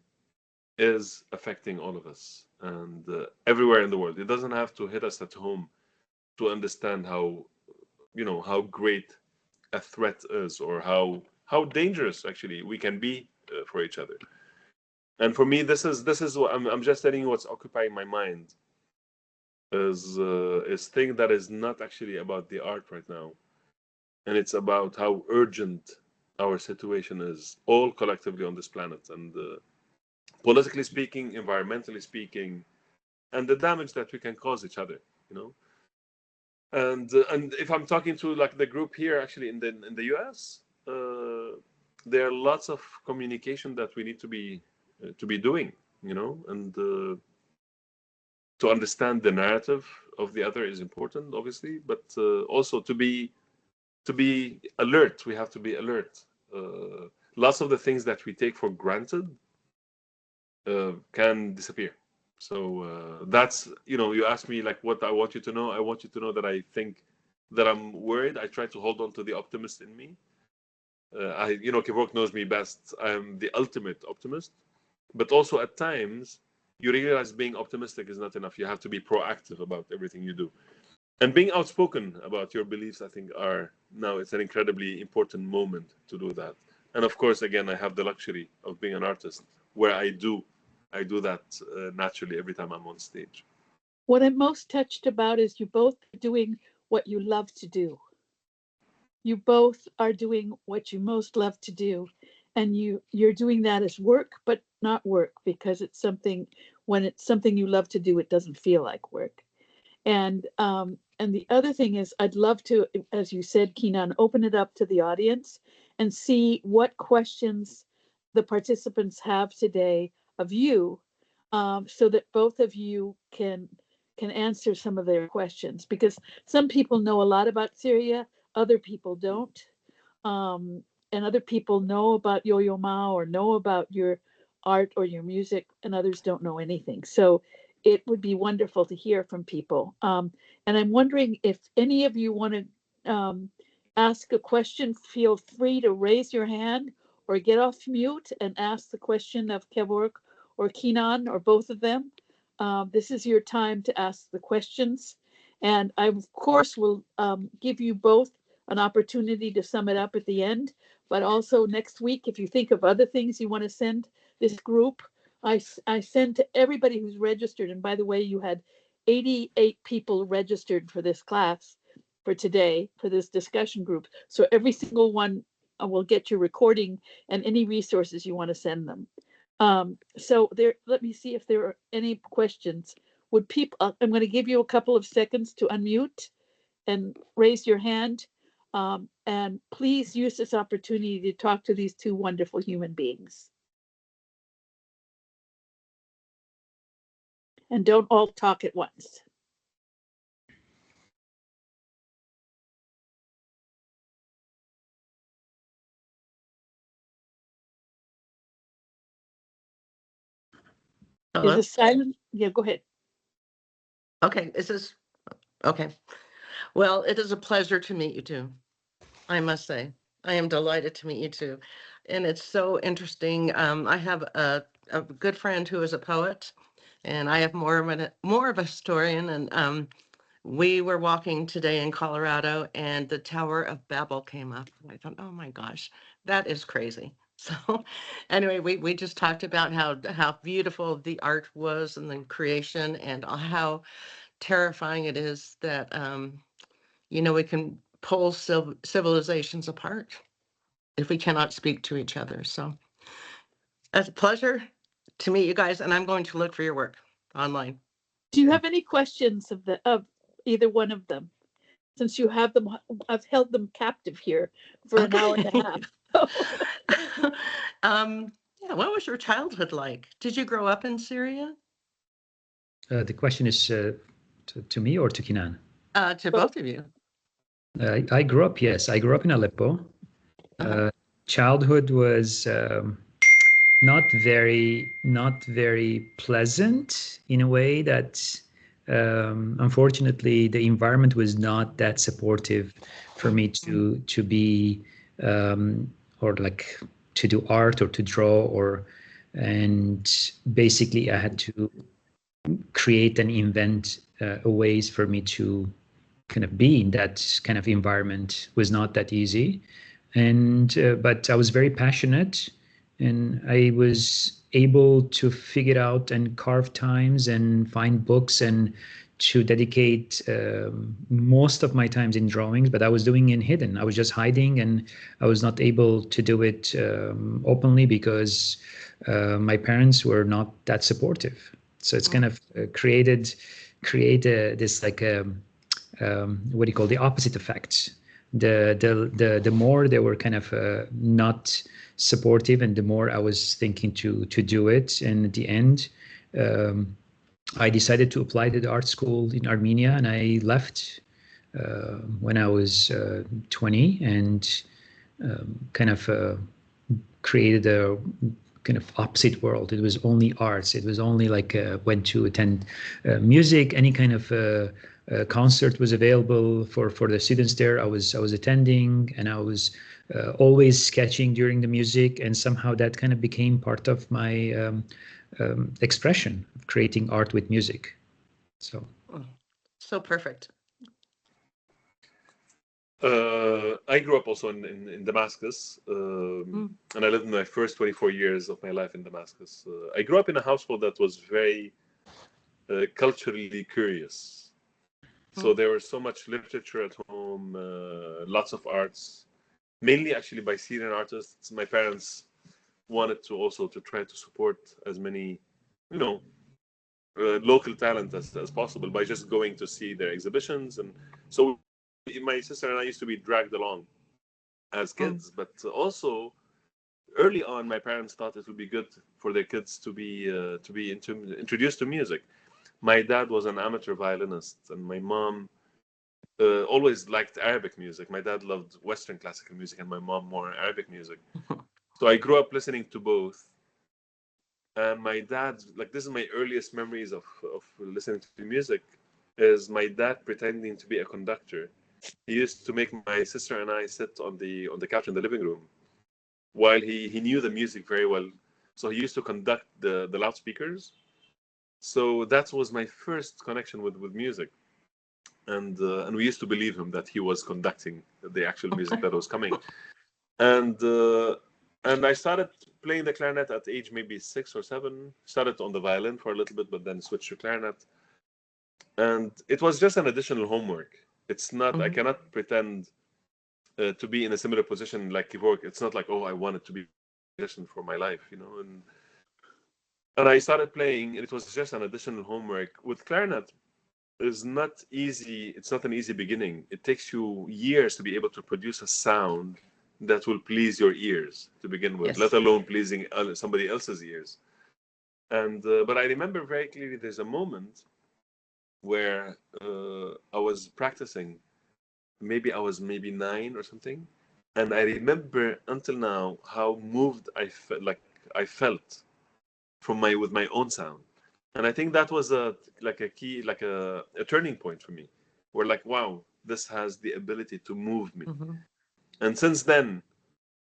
is affecting all of us, and everywhere in the world. It doesn't have to hit us at home to understand how great a threat is, or how dangerous actually we can be for each other. And for me, this is what I'm just telling you what's occupying my mind is thing that is not actually about the art right now, and it's about how urgent our situation is, all collectively on this planet, and politically speaking, environmentally speaking, and the damage that we can cause each other, you know. And if I'm talking to like the group here, actually in the US, there are lots of communication that we need to be doing, you know, and to understand the narrative of the other is important, obviously, but also to be alert. We have to be alert. Lots of the things that we take for granted can disappear. So that's, you know, you asked me like what I want you to know. I want you to know that I think that I'm worried. I try to hold on to the optimist in me. Kevork knows me best. I'm the ultimate optimist. But also at times, you realize being optimistic is not enough. You have to be proactive about everything you do. And being outspoken about your beliefs, I think, it's an incredibly important moment to do that. And of course, again, I have the luxury of being an artist where I do that naturally every time I'm on stage. What I'm most touched about is you both are doing what you love to do. You both are doing what you most love to do. and you're doing that as work, but not work, because it's something, when it's something you love to do, it doesn't feel like work. And the other thing is, I'd love to, as you said, Kinan, open it up to the audience and see what questions the participants have today of you, so that both of you can answer some of their questions, because some people know a lot about Syria, other people don't, and other people know about YoYo Ma or know about your art or your music, and others don't know anything. So it would be wonderful to hear from people. And I'm wondering if any of you want to ask a question, feel free to raise your hand or get off mute and ask the question of Kevork or Kinan or both of them. This is your time to ask the questions. And I, of course, will give you both an opportunity to sum it up at the end. But also next week, if you think of other things you want to send this group, I send to everybody who's registered. And by the way, you had 88 people registered for this class for today, for this discussion group. So every single one will get your recording and any resources you want to send them. So there, let me see if there are any questions. Would people, I'm going to give you a couple of seconds to unmute and raise your hand. And please use this opportunity to talk to these two wonderful human beings. And don't all talk at once. Hello? Is it silent? Yeah, go ahead. Okay, is this okay? Well, it is a pleasure to meet you two. I must say, I am delighted to meet you two, and it's so interesting. I have a good friend who is a poet, and I have more of a historian. And we were walking today in Colorado, and the Tower of Babel came up. I thought, oh my gosh, that is crazy. So anyway, we just talked about how beautiful the art was and the creation, and how terrifying it is that we can pull civilizations apart if we cannot speak to each other. So it's a pleasure to meet you guys, and I'm going to look for your work online. Do you have any questions of either one of them? Since you have them, I've held them captive here for an hour and a half. Yeah, what was your childhood like? Did you grow up in Syria? The question is to me or to Kinan? To both of you. I grew up, yes. I grew up in Aleppo. Childhood was not very pleasant, in a way that unfortunately the environment was not that supportive for me to be or like to do art or to draw, and basically I had to create and invent ways for me to kind of be in that kind of environment. Was not that easy. And but I was very passionate, and I was able to figure out and carve times and find books and to dedicate most of my times in drawings, but I was doing it hidden. I was just hiding, and I was not able to do it openly because my parents were not that supportive. So it's kind of create this like what do you call the opposite effect. The more they were kind of not supportive, and the more I was thinking to do it. And at the end, I decided to apply to the art school in Armenia, and I left when I was 20, and kind of created a kind of opposite world. It was only arts. It was only like went to attend music, any kind of concert was available for the students there. I was attending, and I was always sketching during the music, and somehow that kind of became part of my expression of creating art with music. So perfect. I grew up also in Damascus, and I lived my first 24 years of my life in Damascus. I grew up in a household that was very culturally curious. So there was so much literature at home, lots of arts, mainly actually by Syrian artists. My parents wanted to also to try to support as many, you know, local talent as possible by just going to see their exhibitions. And so my sister and I used to be dragged along as kids, but also early on, my parents thought it would be good for their kids to be introduced to music. My dad was an amateur violinist, and my mom always liked Arabic music. My dad loved Western classical music, and my mom more Arabic music. So I grew up listening to both. And my dad, like, this is my earliest memories of listening to music, is my dad pretending to be a conductor. He used to make my sister and I sit on the couch in the living room while he knew the music very well. So he used to conduct the loudspeakers. So that was my first connection with music. And we used to believe him that he was conducting the actual music that was coming. And I started playing the clarinet at age maybe 6 or 7. Started on the violin for a little bit, but then switched to clarinet. And it was just an additional homework. It's not, I cannot pretend to be in a similar position like Kevork. It's not like, oh, I wanted to be a musician for my life, you know. And I started playing, and it was just an additional homework. With clarinet, it's not easy. It's not an easy beginning. It takes you years to be able to produce a sound that will please your ears to begin with, let alone pleasing somebody else's ears. And but I remember very clearly there's a moment where I was practicing. Maybe I was 9 or something, and I remember until now how moved I felt from with my own sound. And I think that was a key, like a turning point for me, where like, wow, this has the ability to move me. And since then,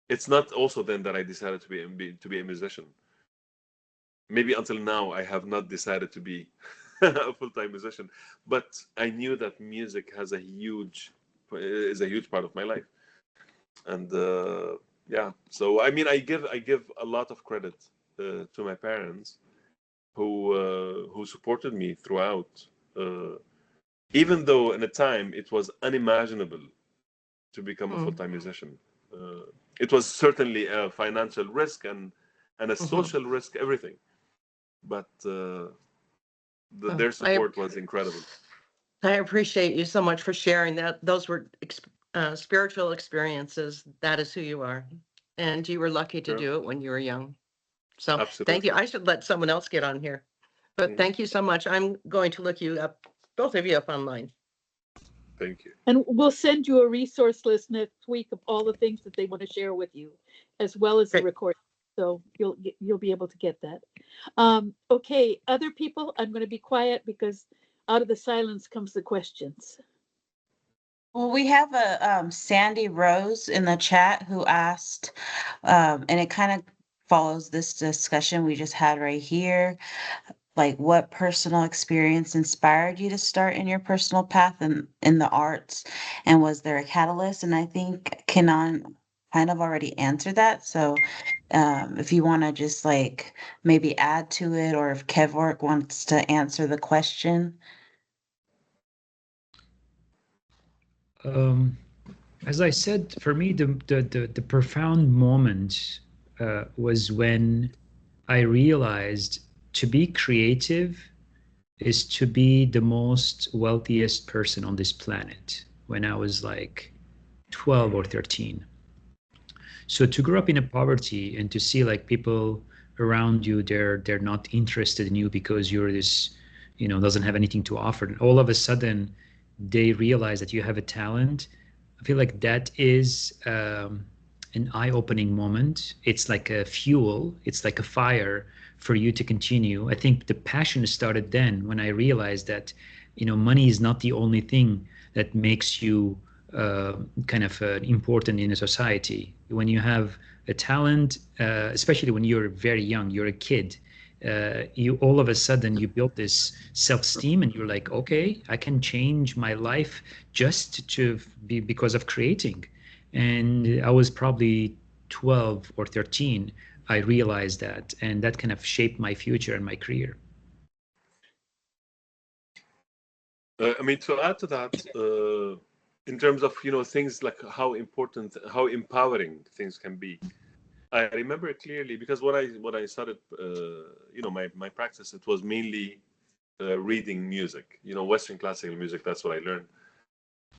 it's not also then that I decided to be a musician. Maybe until now, I have not decided to be a full-time musician, but I knew that music is a huge part of my life. And yeah, so I mean, I give a lot of credit to my parents who supported me throughout, even though in a time it was unimaginable to become a full-time musician. It was certainly a financial risk and a social risk, everything. But their support was incredible. I appreciate you so much for sharing that. Those were spiritual experiences. That is who you are. And you were lucky to do it when you were young. So thank you. I should let someone else get on here. But thank you so much. I'm going to look you up, both of you up online. Thank you. And we'll send you a resource list next week of all the things that they want to share with you, as well as the recording. So you'll be able to get that. Okay, other people, I'm going to be quiet because out of the silence comes the questions. Well, we have a Sandy Rose in the chat who asked, and it kind of follows this discussion we just had right here. Like, what personal experience inspired you to start in your personal path in the arts? And was there a catalyst? And I think Kinan kind of already answered that. So if you want to just like maybe add to it, or if Kevork wants to answer the question. As I said, for me, the profound moment was when I realized to be creative is to be the most wealthiest person on this planet, when I was like 12 or 13. So to grow up in a poverty and to see like people around you, they're not interested in you because you're this, doesn't have anything to offer. And all of a sudden, they realize that you have a talent. I feel like that is an eye-opening moment. It's like a fuel. It's like a fire for you to continue. I think the passion started then when I realized that, money is not the only thing that makes you kind of important in a society. When you have a talent, especially when you're very young, you're a kid, you all of a sudden you build this self-esteem and you're like, okay, I can change my life just to be because of creating. And I was probably 12 or 13. I realized that, and that kind of shaped my future and my career. I mean, to add to that, in terms of things like how important, how empowering things can be. I remember it clearly because when I started, my practice, it was mainly reading music, Western classical music. That's what I learned.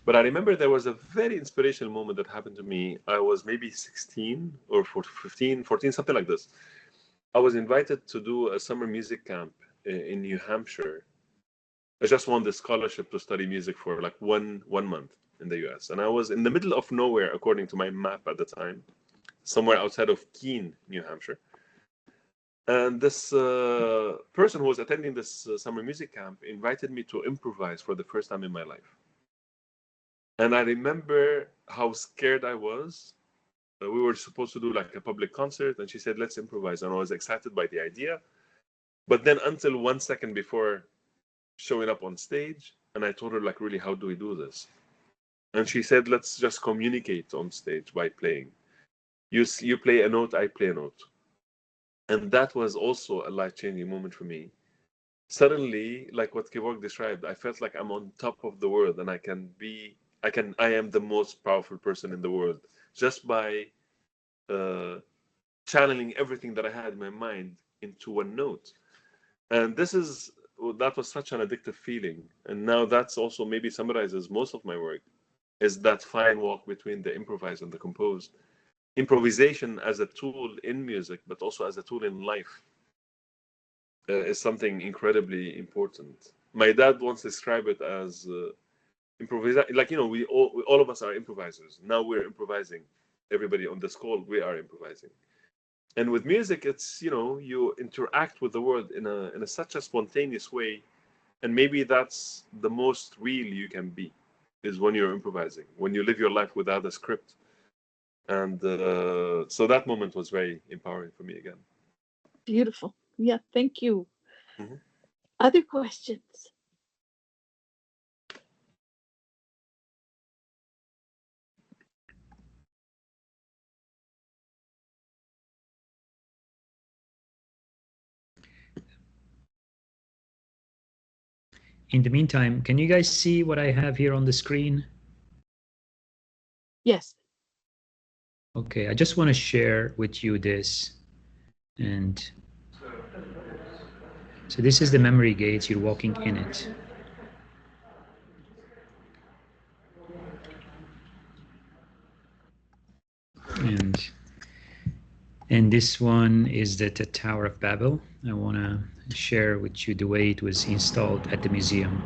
But I remember there was a very inspirational moment that happened to me. I was maybe 16 or 15, 14, something like this. I was invited to do a summer music camp in New Hampshire. I just won the scholarship to study music for like one month in the US. And I was in the middle of nowhere, according to my map at the time, somewhere outside of Keene, New Hampshire. And this person who was attending this summer music camp invited me to improvise for the first time in my life. And I remember how scared I was. We were supposed to do like a public concert, and she said, let's improvise. And I was excited by the idea. But then until 1 second before showing up on stage, and I told her, like, really, how do we do this? And she said, let's just communicate on stage by playing. You play a note, I play a note. And that was also a life-changing moment for me. Suddenly, like what Kevork described, I felt like I'm on top of the world, and I am the most powerful person in the world just by channeling everything that I had in my mind into one note. And that was such an addictive feeling. And now that's also maybe summarizes most of my work, is that fine walk between the improvised and the composed. Improvisation as a tool in music, but also as a tool in life, is something incredibly important. My dad once described it as improvisation. Like, we all of us are improvisers. Now we're improvising. Everybody on this call, we are improvising. And with music, it's, you interact with the world in a such a spontaneous way. And maybe that's the most real you can be, is when you're improvising, when you live your life without a script. And so that moment was very empowering for me again. Beautiful. Yeah, thank you. Mm-hmm. Other questions? In the meantime, can you guys see what I have here on the screen? Yes. Okay, I just want to share with you this. And so this is the memory gates, you're walking in it. And this one is the Tower of Babel. I want to share with you the way it was installed at the museum.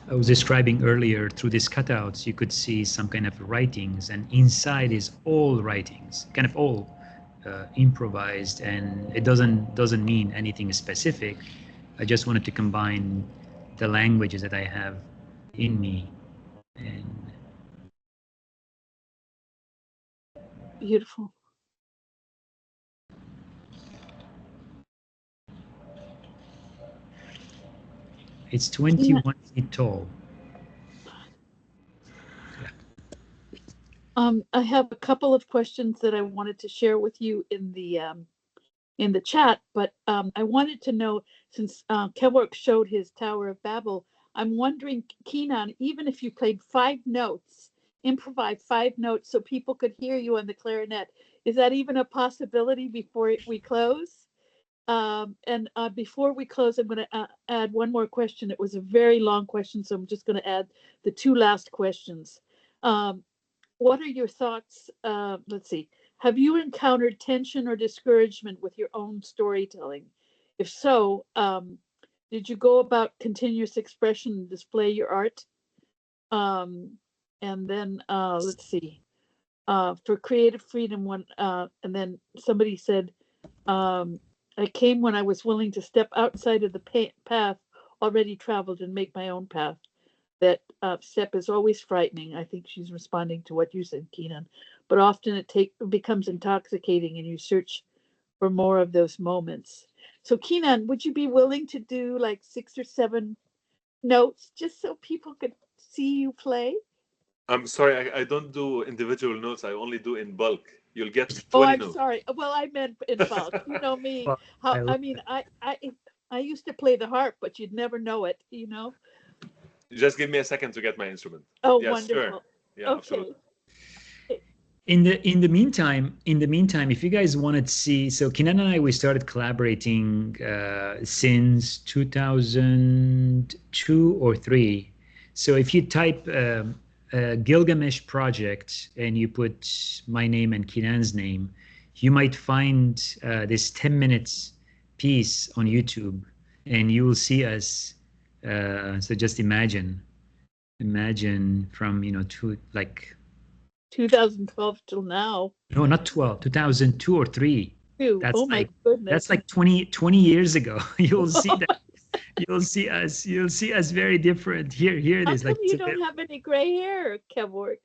I was describing earlier, through these cutouts, you could see some kind of writings, and inside is all writings, kind of all improvised, and it doesn't mean anything specific. I just wanted to combine the languages that I have in me. And Beautiful. it's 21 feet tall. I have a couple of questions that I wanted to share with you in the chat, but I wanted to know, since Kevork showed his Tower of Babel, I'm wondering, Kinan, even if you played 5 notes, improvised 5 notes so people could hear you on the clarinet, is that even a possibility before we close? And before we close, I'm going to add one more question. It was a very long question, so I'm just going to add the 2 last questions. What are your thoughts? Let's see. Have you encountered tension or discouragement with your own storytelling? If so, did you go about continuous expression and display your art? And then let's see. For creative freedom, and then somebody said, I came when I was willing to step outside of the path already traveled and make my own path. That step is always frightening. I think she's responding to what you said, Kinan. But often it becomes intoxicating, and you search for more of those moments. So, Kinan, would you be willing to do like 6 or 7 notes just so people could see you play? I'm sorry, I don't do individual notes. I only do in bulk. You'll get Oh, 20 I'm notes. sorry. Well, I meant in bulk. You know me. Well, How I I love mean, that. I used to play the harp, but you'd never know it. You know. Just give me a second to get my instrument. Oh, Yes, sure. wonderful. Yeah, Okay. absolutely. In the meantime, if you guys wanted to see, so Kinan and I, we started collaborating since 2002 or three. So if you type Gilgamesh project and you put my name and Kinan's name, you might find this 10 minutes piece on YouTube, and you will see us. So just imagine from to like 2012 till now. no, not 12, 2002 or 3. Too. That's Oh my like goodness. 20 years ago. You'll see that. You'll see us very different. Here it How is. come Like you don't have any gray hair, Kevork?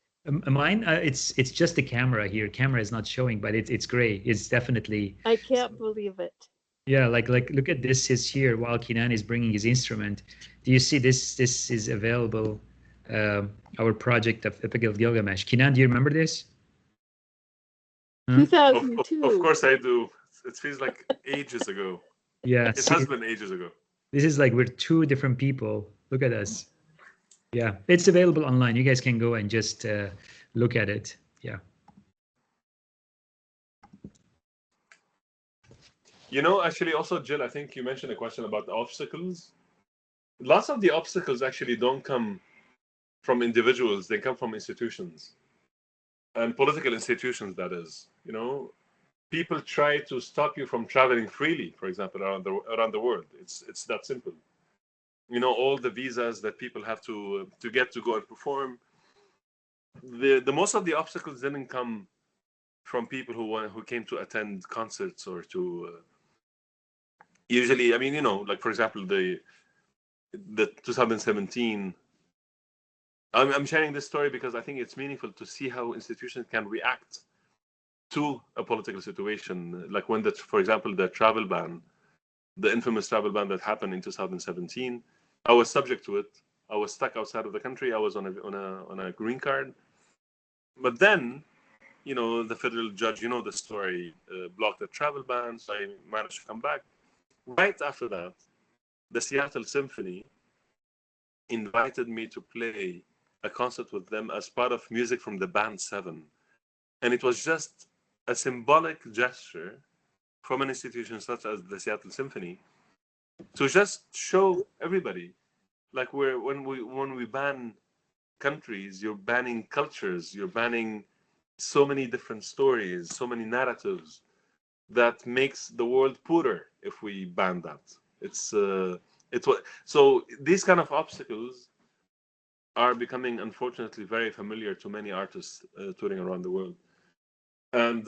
mine. It's just the camera here. Camera is not showing, but it's gray. It's definitely. I can't believe it. Yeah, like look at this is here while Kinan is bringing his instrument. Do you see this? This is available. Our project of Epic Gilgamesh. Kinan, do you remember this? Of 2002. course I do. It feels like ages ago. Yeah, It see, has been ages ago. this is like we're two different people. Look at us. Yeah, it's available online. You guys can go and just look at it. Yeah. Actually, also, Jill, I think you mentioned a question about the obstacles. Lots of the obstacles actually don't come from individuals, they come from institutions and political institutions, that is. People try to stop you from traveling freely, for example, around the world. It's that simple. All the visas that people have to get to go and perform. The most of the obstacles didn't come from people who came to attend concerts or to usually. I mean, like for example, the 2017. I'm sharing this story because I think it's meaningful to see how institutions can react to a political situation, like when for example, the travel ban, the infamous travel ban that happened in 2017. I was subject to it. I was stuck outside of the country. I was on a green card, but then the federal judge, the story, blocked the travel ban, so I managed to come back. Right after that, the Seattle Symphony invited me to play a concert with them as part of music from the band 7, and it was just a symbolic gesture from an institution such as the Seattle Symphony to just show everybody, like when we ban countries, you're banning cultures, you're banning so many different stories, so many narratives that makes the world poorer if we ban that. So these kind of obstacles are becoming, unfortunately, very familiar to many artists touring around the world. And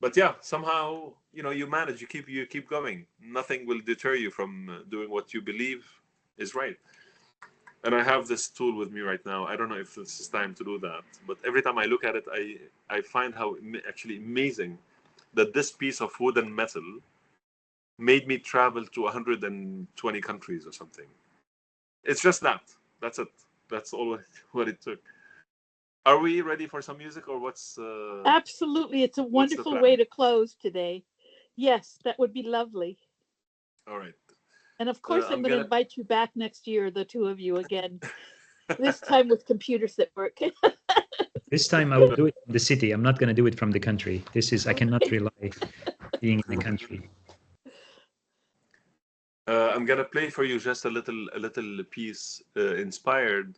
but yeah, somehow you manage. You keep going. Nothing will deter you from doing what you believe is right. And I have this tool with me right now. I don't know if this is time to do that, but every time I look at it, I find how actually amazing that this piece of wood and metal made me travel to 120 countries or something. It's just that. That's it. That's all what it took. Are we ready for some music, or Absolutely. It's a what's the wonderful way plan? to close today. Yes, that would be lovely. All right. And of course, I'm I'm going to gonna. invite you back next year, the two of you again, this time with computers that work. This time I will do it from the city. I'm not going to do it from the country. I cannot rely being in the country. I'm gonna play for you just a little piece inspired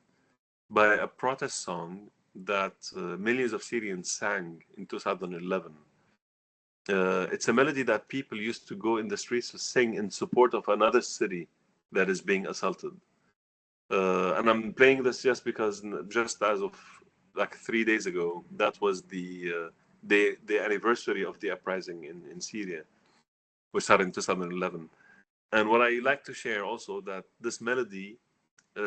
by a protest song that millions of Syrians sang in 2011. It's a melody that people used to go in the streets to sing in support of another city that is being assaulted. And I'm playing this just because, just as of like 3 days ago, that was the anniversary of the uprising in Syria, which started in 2011. And what I like to share also, that this melody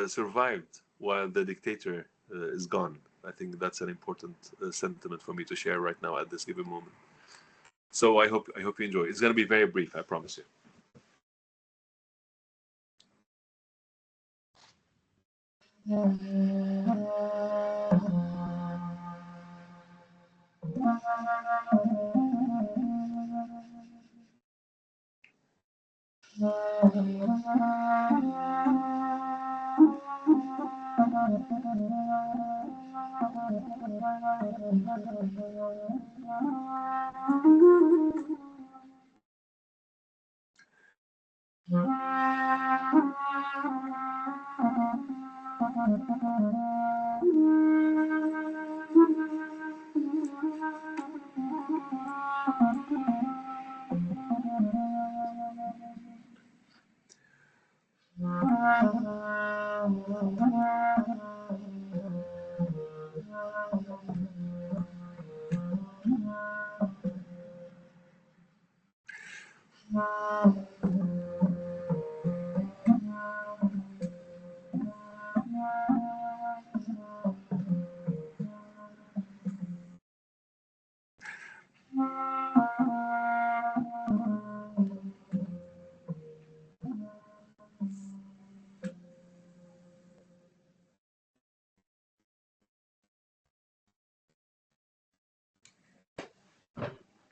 survived while the dictator is gone. I think that's an important sentiment for me to share right now at this given moment. So I hope you enjoy. It's going to be very brief, I promise you.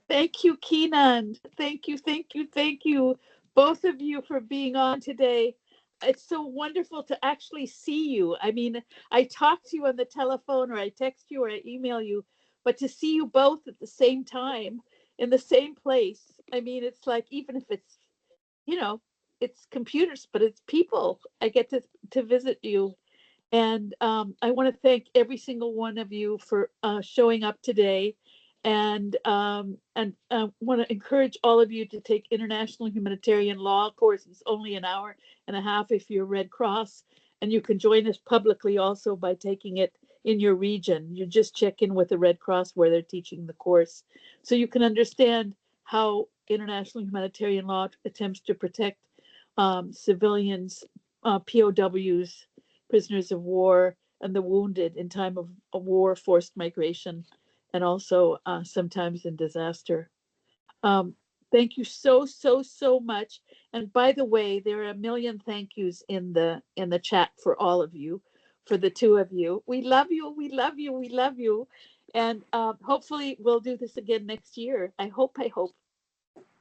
Thank you, Kinan. Thank you, thank you, thank you, both of you, for being on today. It's so wonderful to actually see you. I mean, I talk to you on the telephone, or I text you, or I email you, but to see you both at the same time in the same place, I mean, it's like, even if it's, you know, it's computers, but it's people. I get to visit you. And I want to thank every single one of you for showing up today. And want to encourage all of you to take international humanitarian law courses, only an hour and a half if you're Red Cross. And you can join us publicly also by taking it in your region. You just check in with the Red Cross where they're teaching the course. So you can understand how international humanitarian law attempts to protect civilians, POWs, prisoners of war, and the wounded in time of war, forced migration, and also sometimes in disaster. Thank you so, so, so much. And by the way, there are a million thank yous in the chat for all of you, for the two of you. We love you, we love you, we love you. And hopefully we'll do this again next year. I hope.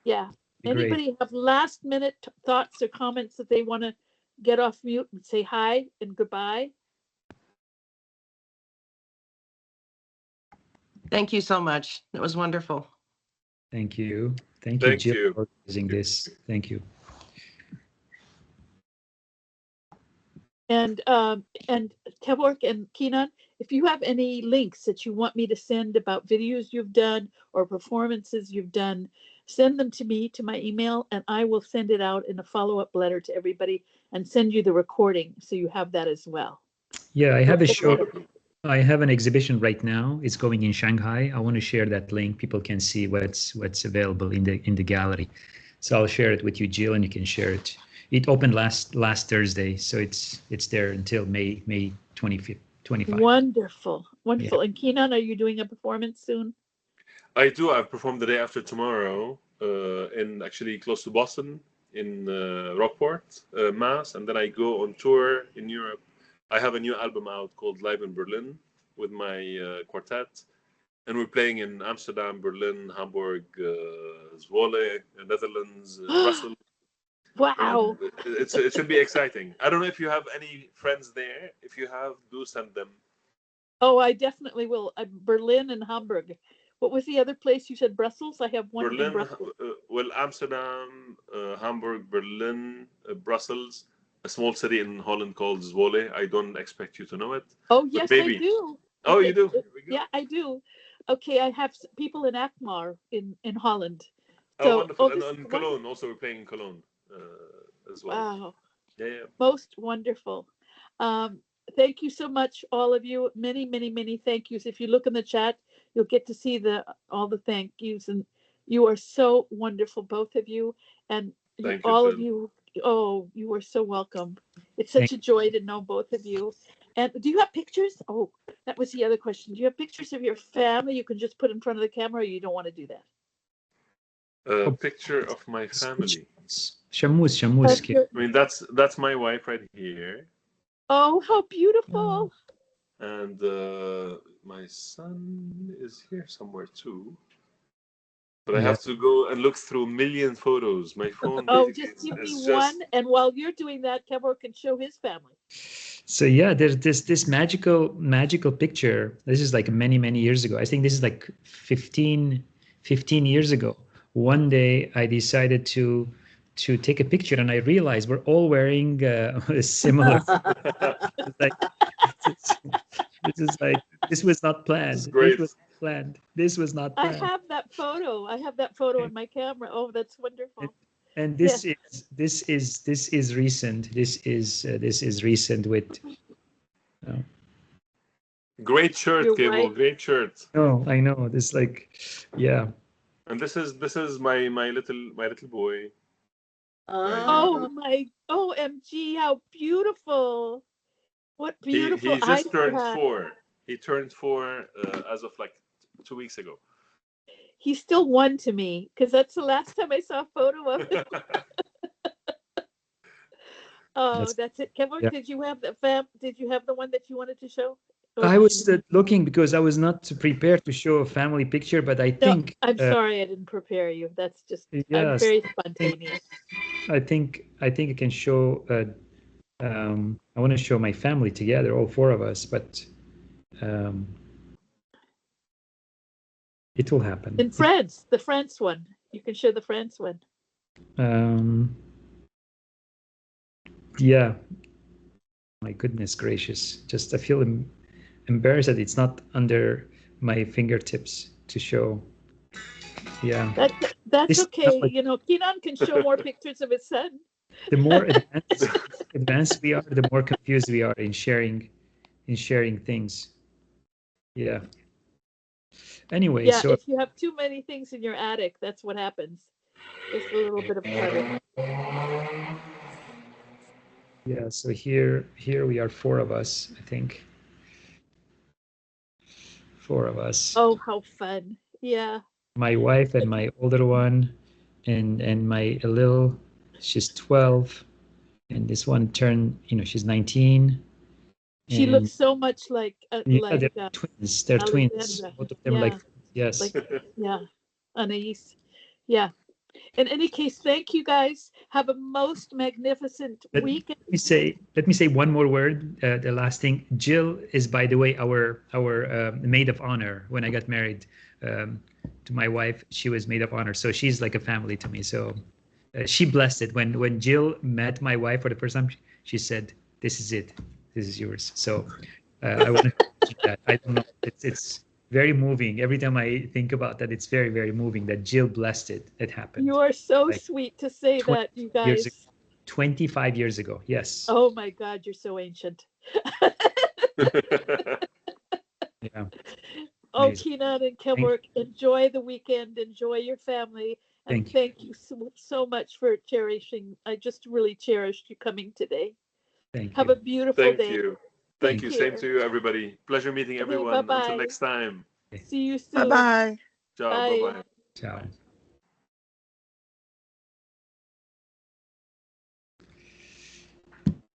Yeah. Great. Anybody have last minute thoughts or comments that they want to get off mute and say hi and goodbye? Thank you so much. It was wonderful. Thank you. Thank you, Thank Jill, you. for organizing this. Thank you. And Kevork and Kinan, if you have any links that you want me to send about videos you've done or performances you've done, send them to me, to my email, and I will send it out in a follow-up letter to everybody and send you the recording so you have that as well. Yeah, I have a show. Wonderful. I have an exhibition right now. It's going in Shanghai. I want to share that link. People can see what's available in the gallery. So I'll share it with you, Jill, and you can share it. It opened last Thursday, so it's there until May 25th, 25. Wonderful, wonderful. And Kinan, are you doing a performance soon? I do. I've performed the day after tomorrow in actually close to Boston in Rockport, Mass. And then I go on tour in Europe. I have a new album out called Live in Berlin with my quartet. And we're playing in Amsterdam, Berlin, Hamburg, Zwolle, Netherlands, Brussels. Wow. It should be exciting. I don't know if you have any friends there. If you have, do send them. Oh, I definitely will. Berlin and Hamburg. What was the other place you said? Brussels? I have one in Brussels. Well, Amsterdam, Hamburg, Berlin, Brussels, a small city in Holland called Zwolle. I don't expect you to know it. Oh, yes, maybe. I do. Oh, you do? Yeah, I do. Okay, I have people in Alkmaar in Holland. So, wonderful. And Cologne, also we're playing in Cologne as well. Wow. Yeah. Most wonderful. Thank you so much, all of you. Many, many, many thank yous. If you look in the chat, you'll get to see all the thank yous. And you are so wonderful, both of you. And all of you, oh, you are so welcome. It's such a joy to know both of you. And do you have pictures? Oh, that was the other question. Do you have pictures of your family you can just put in front of the camera, or you don't want to do that? A picture of my family. Shamus. I mean, that's my wife right here. Oh, how beautiful. And my son is here somewhere too. But I have to go and look through a million photos. My phone Oh, basically just give me is one. And while you're doing that, Kevork can show his family. So yeah, there's this magical picture. This is like many years ago. I think this is like 15 years ago. One day I decided to take a picture, and I realized we're all wearing a similar. Like, this was not planned. This is great. This was not planned. This was not I planned. have that photo. I have that photo on my camera. Oh, that's wonderful. And this is recent. This is recent with. Great shirt, You're Cable. right. Great shirt. Oh, I know. This yeah. And this is my little boy. Oh my OMG, how beautiful. What beautiful He eyes just turned you have. 4. He turned 4 as of like 2 weeks ago. He's still 1 to me because that's the last time I saw a photo of him. Oh, that's it. Kevork, Yeah. did you have the one that you wanted to show? I was looking because I was not prepared to show a family picture, but I think I'm sorry I didn't prepare you. That's just I'm yes, very spontaneous. I think I can show. I want to show my family together, all 4 of us, but it will happen. In France, the France one. You can show the France one. Yeah. My goodness gracious! Just I feel embarrassed that it's not under my fingertips to show. Yeah. That's okay. You know, Kinan can show more pictures of his son. The more advanced we are, the more confused we are in sharing things. Yeah. Anyway, yeah, so if you have too many things in your attic, that's what happens. Just a little bit of clutter. yeah, so here we are 4 of us, I think. 4 of us. Oh, how fun. Yeah. My wife and my older one and my little, she's 12, and this one turned, she's 19. She looks so much like they're twins. They're twins. Both of them are like, yes. Yeah. Anais. Yeah. In any case, thank you guys. Have a most magnificent weekend. Let me say one more word. The last thing, Jill is, by the way, our maid of honor. When I got married to my wife, she was maid of honor. So she's like a family to me. So she blessed it. When Jill met my wife for the first time, she said, "This is it. This is yours." So I want to do that. I don't know. It's very moving. Every time I think about that, it's very, very moving that Jill blessed it. It happened. You are so sweet to say that, you guys. 25 years ago. Yes. Oh my God, you're so ancient. Yeah. Oh, Kinan and Kevork, enjoy the weekend. Enjoy your family. And thank you so much for cherishing. I just really cherished you coming today. Have a beautiful day. Thank you. Same to you, everybody. Pleasure meeting everyone. Bye-bye. Until next time. See you soon. Bye-bye. Ciao. Bye. Bye-bye. Ciao.